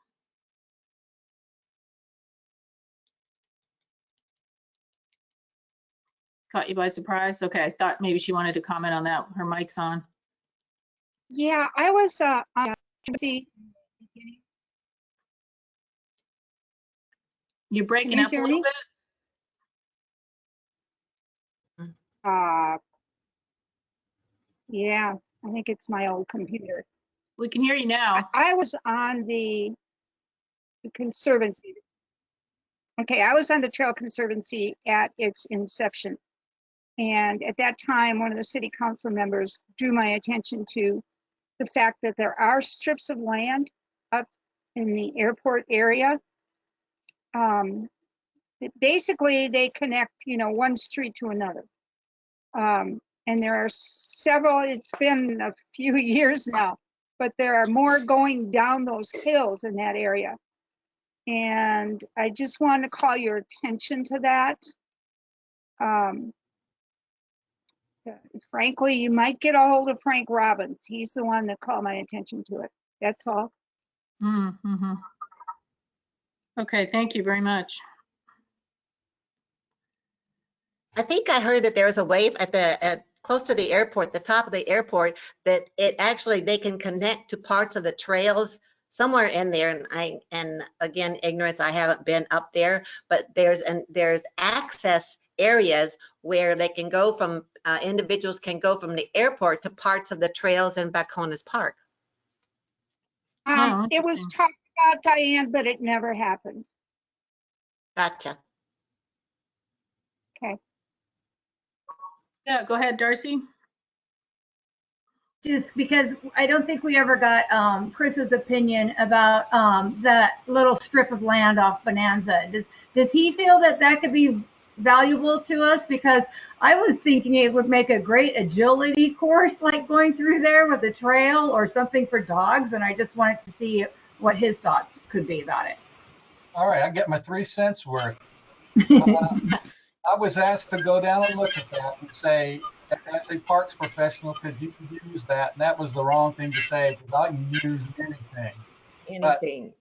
Caught you by surprise? Okay, I thought maybe she wanted to comment on that. Her mic's on. Yeah, I was You're breaking up a little bit. Yeah, I think it's my old computer. We can hear you now. I was on the Conservancy. Okay, I was on the Trail Conservancy at its inception. And at that time, one of the city council members drew my attention to the fact that there are strips of land up in the airport area. Basically, they connect, one street to another. And there are several, it's been a few years now, but there are more going down those hills in that area. And I just want to call your attention to that. Frankly, you might get a hold of Frank Robbins. He's the one that called my attention to it. That's all. Mm-hmm. Okay, thank you very much. I think I heard that there's a waiver close to the airport, the top of the airport, that it actually, they can connect to parts of the trails somewhere in there. And again, ignorance, I haven't been up there, but there's access areas where they can go from, individuals can go from the airport to parts of the trails in Bacones Park. Oh, It was interesting. talked about, Diane, but it never happened. Gotcha. Okay. Yeah, go ahead, Darcy. Just because I don't think we ever got Chris's opinion about that little strip of land off Bonanza. Does he feel that that could be valuable to us? Because I was thinking it would make a great agility course, like going through there with a trail or something for dogs. And I just wanted to see what his thoughts could be about it. All right, I get my 3 cents worth. I was asked to go down and look at that and say, as a parks professional, could you use that? And that was the wrong thing to say, because I can use anything. But Anything.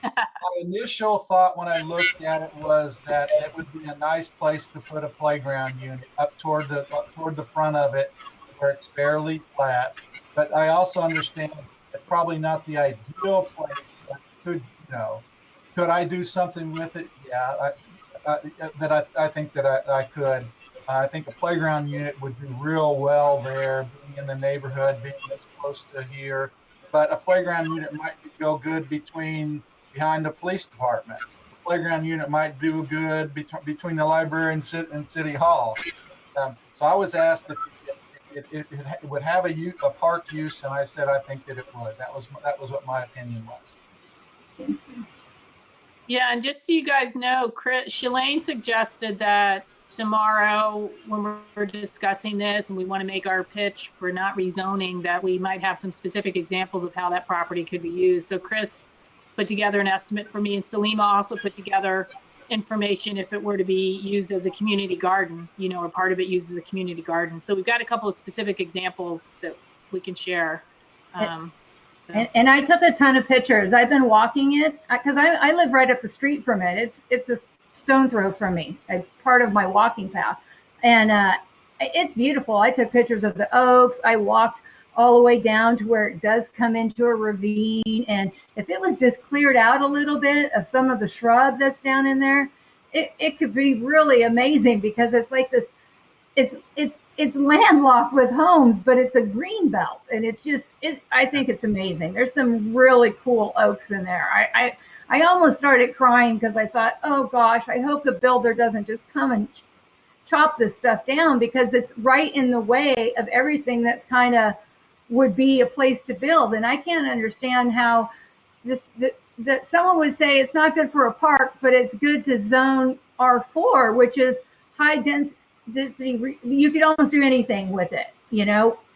my initial thought when I looked at it was that it would be a nice place to put a playground unit up toward the front of it, where it's fairly flat. But I also understand it's probably not the ideal place, but could I do something with it? Yeah, I think that I could. I think a playground unit would do real well there, being in the neighborhood, being this close to here. But a playground unit might go good behind the police department. A playground unit might do good between the library and city hall. So I was asked if it would have a park use, and I said I think that it would. That was what my opinion was. Yeah, and just so you guys know, Shalane suggested that tomorrow, when we're discussing this and we want to make our pitch for not rezoning, that we might have some specific examples of how that property could be used. So Chris put together an estimate for me, and Salima also put together information if it were to be used as a community garden, or part of it used as a community garden. So we've got a couple of specific examples that we can share. And I took a ton of pictures. I've been walking it because I live right up the street from it. It's a stone throw from me. It's part of my walking path, and it's beautiful. I took pictures of the oaks. I walked all the way down to where it does come into a ravine, and if it was just cleared out a little bit of some of the shrub that's down in there, it could be really amazing, because it's like this. It's landlocked with homes, but it's a green belt, and I think it's amazing. There's some really cool oaks in there. I almost started crying because I thought, oh gosh, I hope the builder doesn't just come and chop this stuff down, because it's right in the way of everything that's kind of would be a place to build. And I can't understand how that someone would say it's not good for a park, but it's good to zone R4, which is high density. You could almost do anything with it,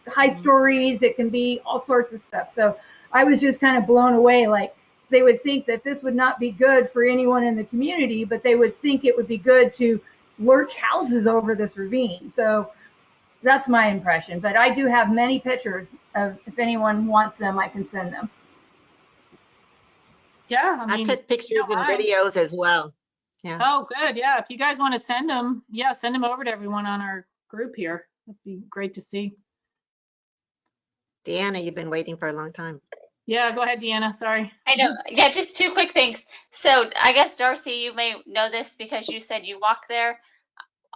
high stories, it can be all sorts of stuff. So I was just kind of blown away. Like, they would think that this would not be good for anyone in the community, but they would think it would be good to lurch houses over this ravine. So that's my impression, but I do have many pictures of, if anyone wants them, I can send them. Yeah, I took pictures and videos as well. Yeah. Oh, good. Yeah, if you guys want to send them, send them over to everyone on our group here. That'd be great to see. Deanna, you've been waiting for a long time. Yeah, go ahead, Deanna. Sorry. I know. Yeah, just two quick things. So I guess, Darcy, you may know this because you said you walk there.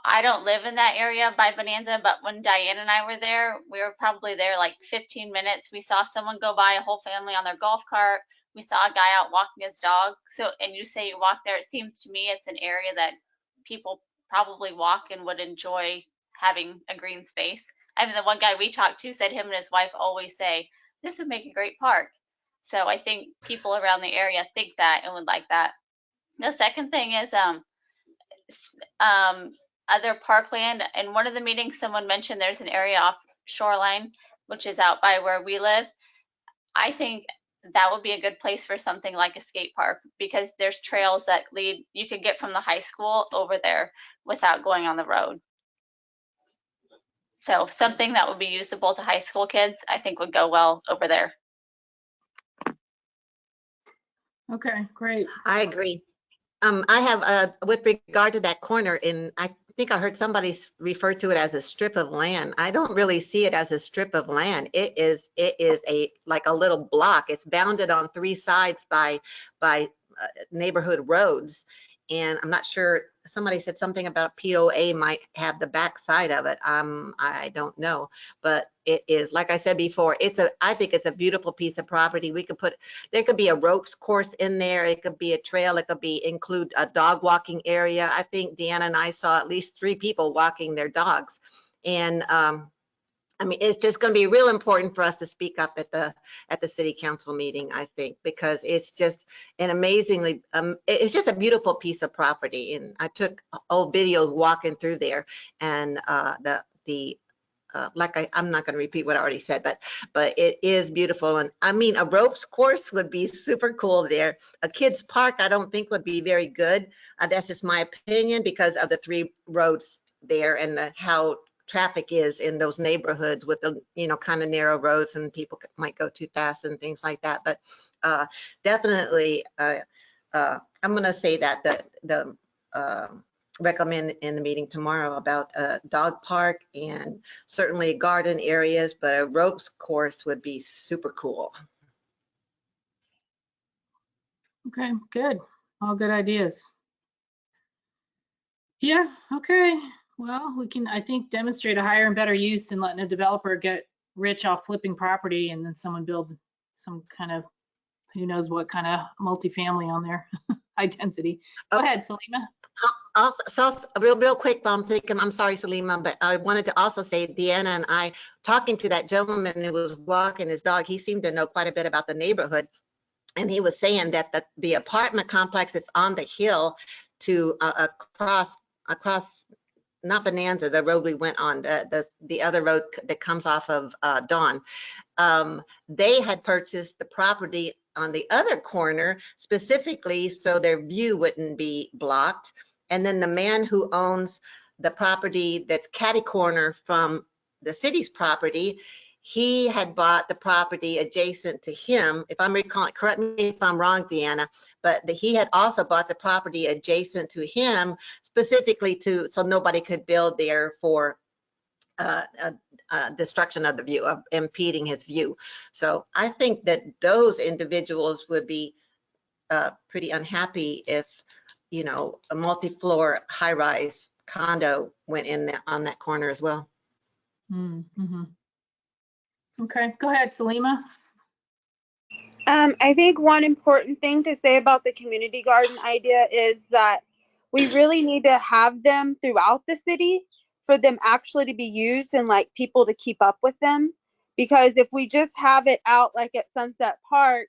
I don't live in that area by Bonanza, but when Diane and I were there, we were probably there like 15 minutes. We saw someone go by, a whole family on their golf cart. We saw a guy out walking his dog. So, and you say you walk there, it seems to me it's an area that people probably walk and would enjoy having a green space. I mean, the one guy we talked to said him and his wife always say, this would make a great park. So I think people around the area think that and would like that. The second thing is, other parkland. In one of the meetings, someone mentioned there's an area off Shoreline, which is out by where we live. I think that would be a good place for something like a skate park, because there's trails that lead, you could get from the high school over there without going on the road. So something that would be usable to high school kids, I think would go well over there. Okay, great. I agree. I have, with regard to that corner think I heard somebody refer to it as a strip of land. I don't really see it as a strip of land. It is like a little block. It's bounded on three sides by neighborhood roads. And I'm not sure, somebody said something about POA might have the back side of it. I don't know, but it is, like I said before, I think it's a beautiful piece of property. There could be a ropes course in there. It could be a trail. It could include a dog walking area. I think Deanna and I saw at least 3 people walking their dogs. And I mean, it's just going to be real important for us to speak up at the city council meeting, I think, because it's just an amazingly, it's just a beautiful piece of property. And I took old videos walking through there, and I'm not going to repeat what I already said, but it is beautiful. And I mean, a ropes course would be super cool there. A kids park, I don't think would be very good. That's just my opinion because of the 3 roads there and how traffic is in those neighborhoods with the, kind of narrow roads, and people might go too fast and things like that. But definitely, I'm going to say that the recommend in the meeting tomorrow about a dog park and certainly garden areas, but a ropes course would be super cool. Okay, good. All good ideas. Yeah, okay. Well, we can, I think, demonstrate a higher and better use than letting a developer get rich off flipping property and then someone build some kind of, who knows what kind of multifamily on there, high density. Go ahead, Salima. Also, so real quick, I'm sorry, Salima, but I wanted to also say, Deanna and I, talking to that gentleman who was walking his dog, he seemed to know quite a bit about the neighborhood. And he was saying that the apartment complex is on the hill to across, not Bonanza, the road we went on, the other road that comes off of Dawn. They had purchased the property on the other corner specifically so their view wouldn't be blocked. And then the man who owns the property that's catty corner from the city's property, he had bought the property adjacent to him. If I'm recalling, correct me if I'm wrong, Deanna, but he had also bought the property adjacent to him specifically so nobody could build there for destruction of the view, of impeding his view. So I think that those individuals would be pretty unhappy if, a multi-floor high-rise condo went in on that corner as well. Mm-hmm. Okay, go ahead, Salima. I think one important thing to say about the community garden idea is that we really need to have them throughout the city for them actually to be used and like people to keep up with them. Because if we just have it out like at Sunset Park,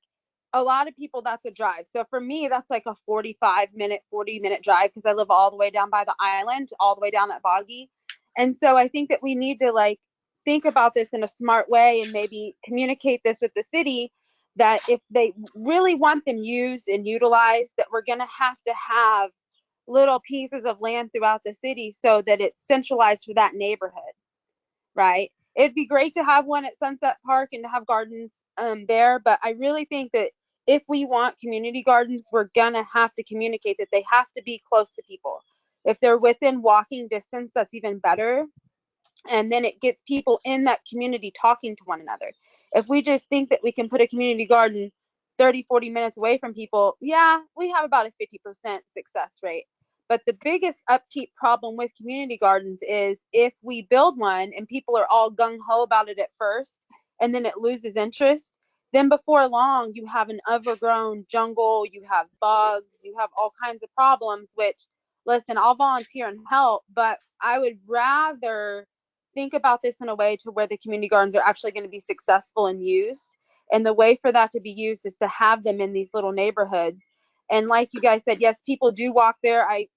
a lot of people, that's a drive. So for me, that's like a 40-minute drive because I live all the way down by the island, all the way down at Boggy. And so I think that we need to like think about this in a smart way and maybe communicate this with the city that if they really want them used and utilized, that we're going to have little pieces of land throughout the city so that it's centralized for that neighborhood, right? It'd be great to have one at Sunset Park and to have gardens there, but I really think that if we want community gardens, we're going to have to communicate that they have to be close to people. If they're within walking distance, that's even better. And then it gets people in that community talking to one another. If we just think that we can put a community garden 30-40 minutes away from people, yeah, we have about a 50% success rate. But the biggest upkeep problem with community gardens is if we build one and people are all gung-ho about it at first and then it loses interest, then before long you have an overgrown jungle, you have bugs, you have all kinds of problems, which, listen, I'll volunteer and help, but I would rather think about this in a way to where the community gardens are actually going to be successful and used. And the way for that to be used is to have them in these little neighborhoods. And like you guys said, yes, people do walk there. I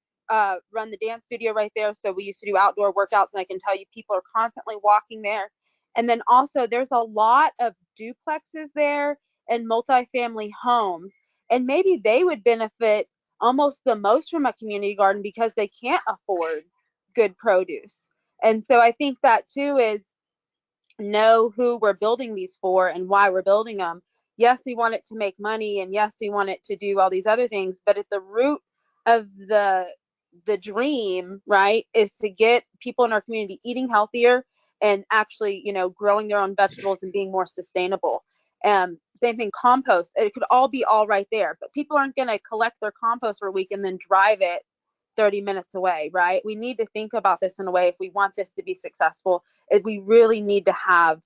run the dance studio right there. So we used to do outdoor workouts, and I can tell you people are constantly walking there. And then also there's a lot of duplexes there and multifamily homes. And maybe they would benefit almost the most from a community garden because they can't afford good produce. And so I think that too is know who we're building these for and why we're building them. Yes, we want it to make money, and yes, we want it to do all these other things, but at the root of the the dream, right, is to get people in our community eating healthier and actually, you know, growing their own vegetables and being more sustainable. Same thing, compost. It could all be all right there, but people aren't going to collect their compost for a week and then drive it 30 minutes away, right? We need to think about this in a way, if we want this to be successful, is we really need to have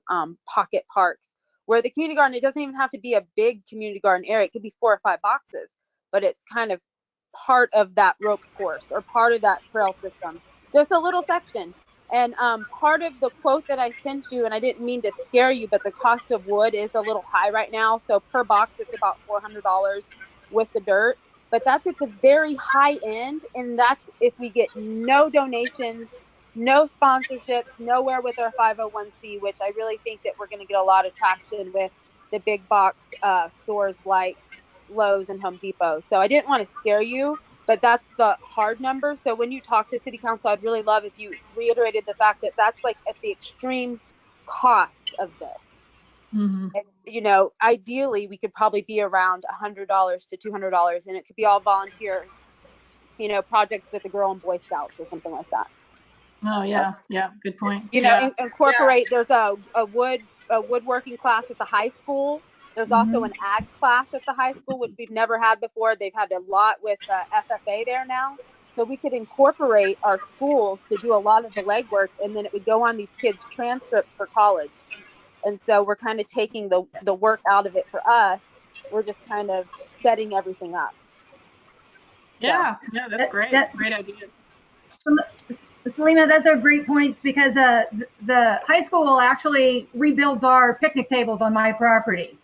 pocket parks where the community garden, it doesn't even have to be a big community garden area. It could be 4 or 5 boxes, but it's kind of part of that ropes course or part of that trail system. Just a little section. And part of the quote that I sent you, and I didn't mean to scare you, but the cost of wood is a little high right now. So per box, it's about $400 with the dirt, but that's at the very high end. And that's if we get no donations, no sponsorships, nowhere with our 501c, which I really think that we're going to get a lot of traction with the big box stores like Lowe's and Home Depot. So I didn't want to scare you, but that's the hard number. So when you talk to city council, I'd really love if you reiterated the fact that that's like at the extreme cost of this. Mm-hmm. And, you know, ideally we could probably be around $100 to $200, and it could be all volunteer, you know, projects with the Girl and Boy Scouts or something like that. Oh, yeah. Yeah. Good point. You know, Yeah. incorporate, there's a woodworking class at the high school. There's also Mhm. an ag class at the high school, which we've never had before. They've had a lot with FFA there now. So we could incorporate our schools to do a lot of the legwork, and then it would go on these kids' transcripts for college. And so we're kind of taking the work out of it for us. We're just kind of setting everything up. Yeah. Yeah. That's great. That- Great idea. Selena, those are great points because the high school actually rebuilds our picnic tables on my property.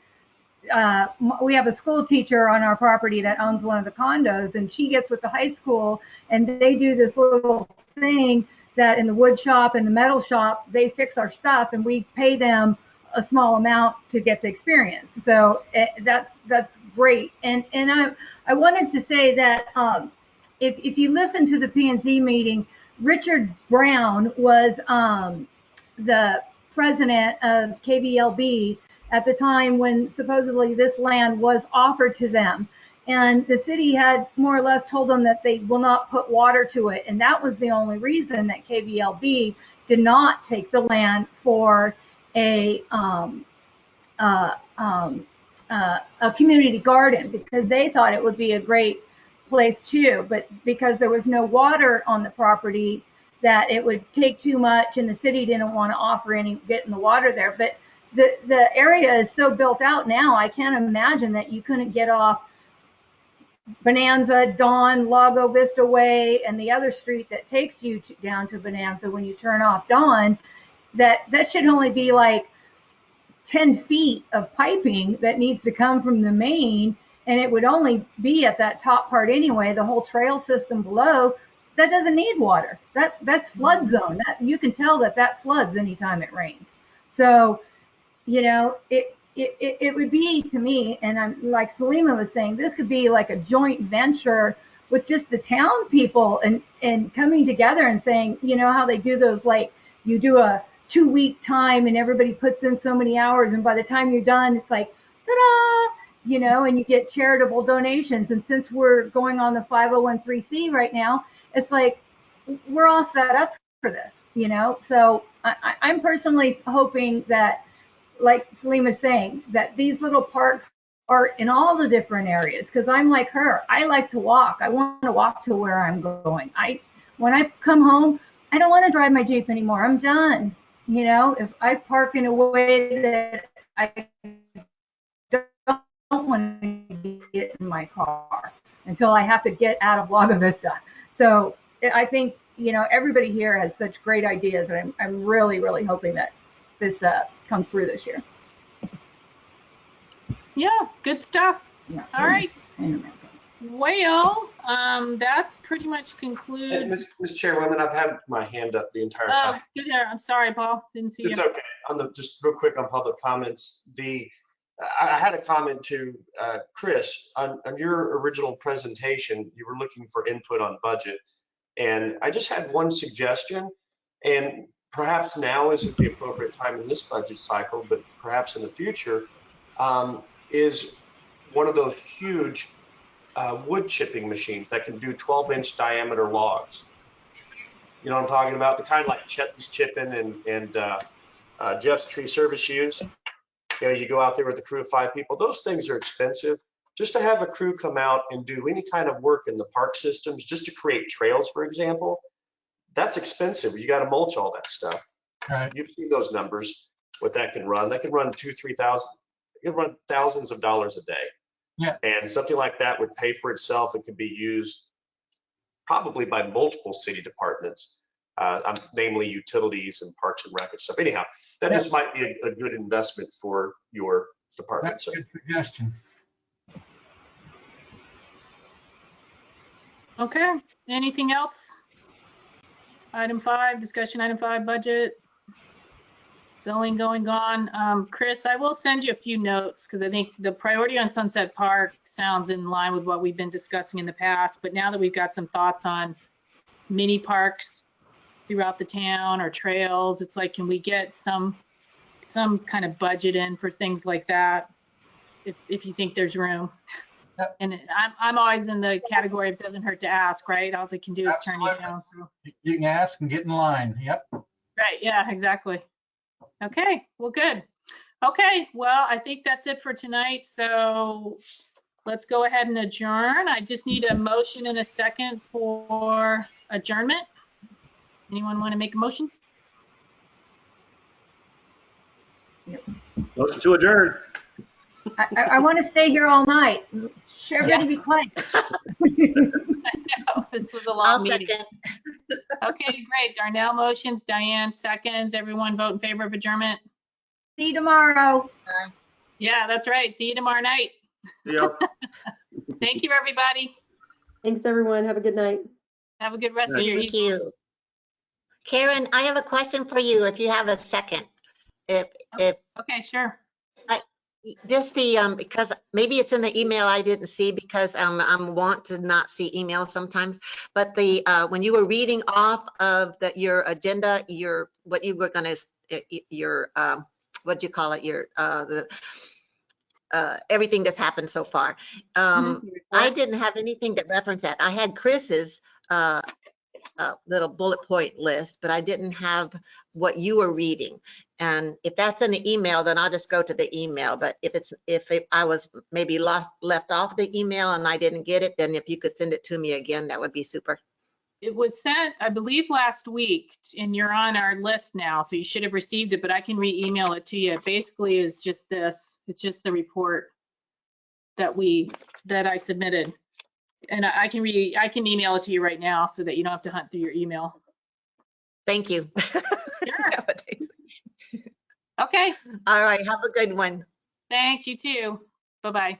We have a school teacher on our property that owns one of the condos, and she gets with the high school and they do this little thing that in the wood shop and the metal shop, they fix our stuff and we pay them a small amount to get the experience. So that's great. And I wanted to say that if you listen to the P&Z meeting, Richard Brown was the president of KBLB at the time when supposedly this land was offered to them. And the city had more or less told them that they will not put water to it. And that was the only reason that KBLB did not take the land for a community garden, because they thought it would be a great place too. But because there was no water on the property, that it would take too much, and the city didn't want to offer any getting the water there. But the area is so built out now, I can't imagine that you couldn't get off Bonanza, Dawn, Lago Vista Way, and the other street that takes you down to Bonanza when you turn off Dawn. That should only be like 10 feet of piping that needs to come from the main, and it would only be at that top part anyway. The whole trail system below, that doesn't need water. That's flood zone. That you can tell that floods anytime it rains. So, you know, it would be, to me, and I'm like Salima was saying, this could be like a joint venture with just the town people and coming together and saying, you know how they do those, like you do a 2-week time and everybody puts in so many hours, and by the time you're done, it's like, ta-da, you know, and you get charitable donations. And since we're going on the 501c right now, it's like we're all set up for this, you know. So I'm personally hoping that, like Salima's saying, that these little parks are in all the different areas, because I'm like her. I like to walk. I want to walk to where I'm going. When I come home, I don't want to drive my Jeep anymore. I'm done. You know, if I park in a way that I don't want to get in my car until I have to get out of Lago Vista. So I think, you know, everybody here has such great ideas, and I'm really, really hoping that this comes through this year. Yeah. Good stuff. Yeah. All right. Well, that pretty much concludes. Ms. Chairwoman, I've had my hand up the entire time. Oh, good there. I'm sorry, Paul. Didn't see It's you. okay. Just real quick on public comments. I had a comment to Chris on your original presentation. You were looking for input on budget, and I just had one suggestion. And perhaps now isn't the appropriate time in this budget cycle, but perhaps in the future, is one of those huge wood chipping machines that can do 12-inch diameter logs. You know what I'm talking about? The kind like Chet's chipping and Jeff's tree service use. You know, you go out there with a crew of 5 people. Those things are expensive. Just to have a crew come out and do any kind of work in the park systems, just to create trails, for example, that's expensive. You got to mulch all that stuff. Right. You've seen those numbers, what that can run. That can run $2,000, $3,000. It can run thousands of dollars a day. Yeah. And something like that would pay for itself. It could be used probably by multiple city departments, namely utilities and parks and rec and stuff. Anyhow, that just might be a good investment for your department. That's a good suggestion. Okay, anything else? Item 5, discussion item 5, budget. Gone. Chris, I will send you a few notes because I think the priority on Sunset Park sounds in line with what we've been discussing in the past. But now that we've got some thoughts on mini parks throughout the town or trails, it's like, can we get some kind of budget in for things like that? If you think there's room. Yep. And I'm always in the category of doesn't hurt to ask, right? All they can do is turn you Absolutely. down. So. You can ask and get in line. Yep. Right, yeah, exactly. Okay, well, good. Okay, well, I think that's it for tonight. So let's go ahead and adjourn. I just need a motion and a second for adjournment. Anyone want to make a motion? Motion to adjourn. I want to stay here all night. Everybody be quiet. No, this was a long I'll meeting. second. Okay, great. Darnell motions, Diane seconds. Everyone vote in favor of adjournment. See you tomorrow. Yeah, that's right. See you tomorrow night. Yeah. Thank you, everybody. Thanks, everyone. Have a good night. Have a good rest of your Thank evening. you. Karen, I have a question for you if you have a second. If Okay, sure. just because maybe it's in the email I didn't see because I'm want to not see emails sometimes, but when you were reading off of your agenda, what you were gonna, what'd you call it, everything that's happened so far. I didn't have anything that referenced that. I had Chris's little bullet point list, but I didn't have what you were reading. And if that's in the email, then I'll just go to the email. But if I was maybe left off the email and I didn't get it, then if you could send it to me again, that would be super. It was sent, I believe, last week, and you're on our list now, so you should have received it, but I can re-email it to you. It basically is just this. It's just the report that I submitted. And I can email it to you right now so that you don't have to hunt through your email. Thank you. Sure. Okay. All right. Have a good one. Thanks, you too. Bye-bye.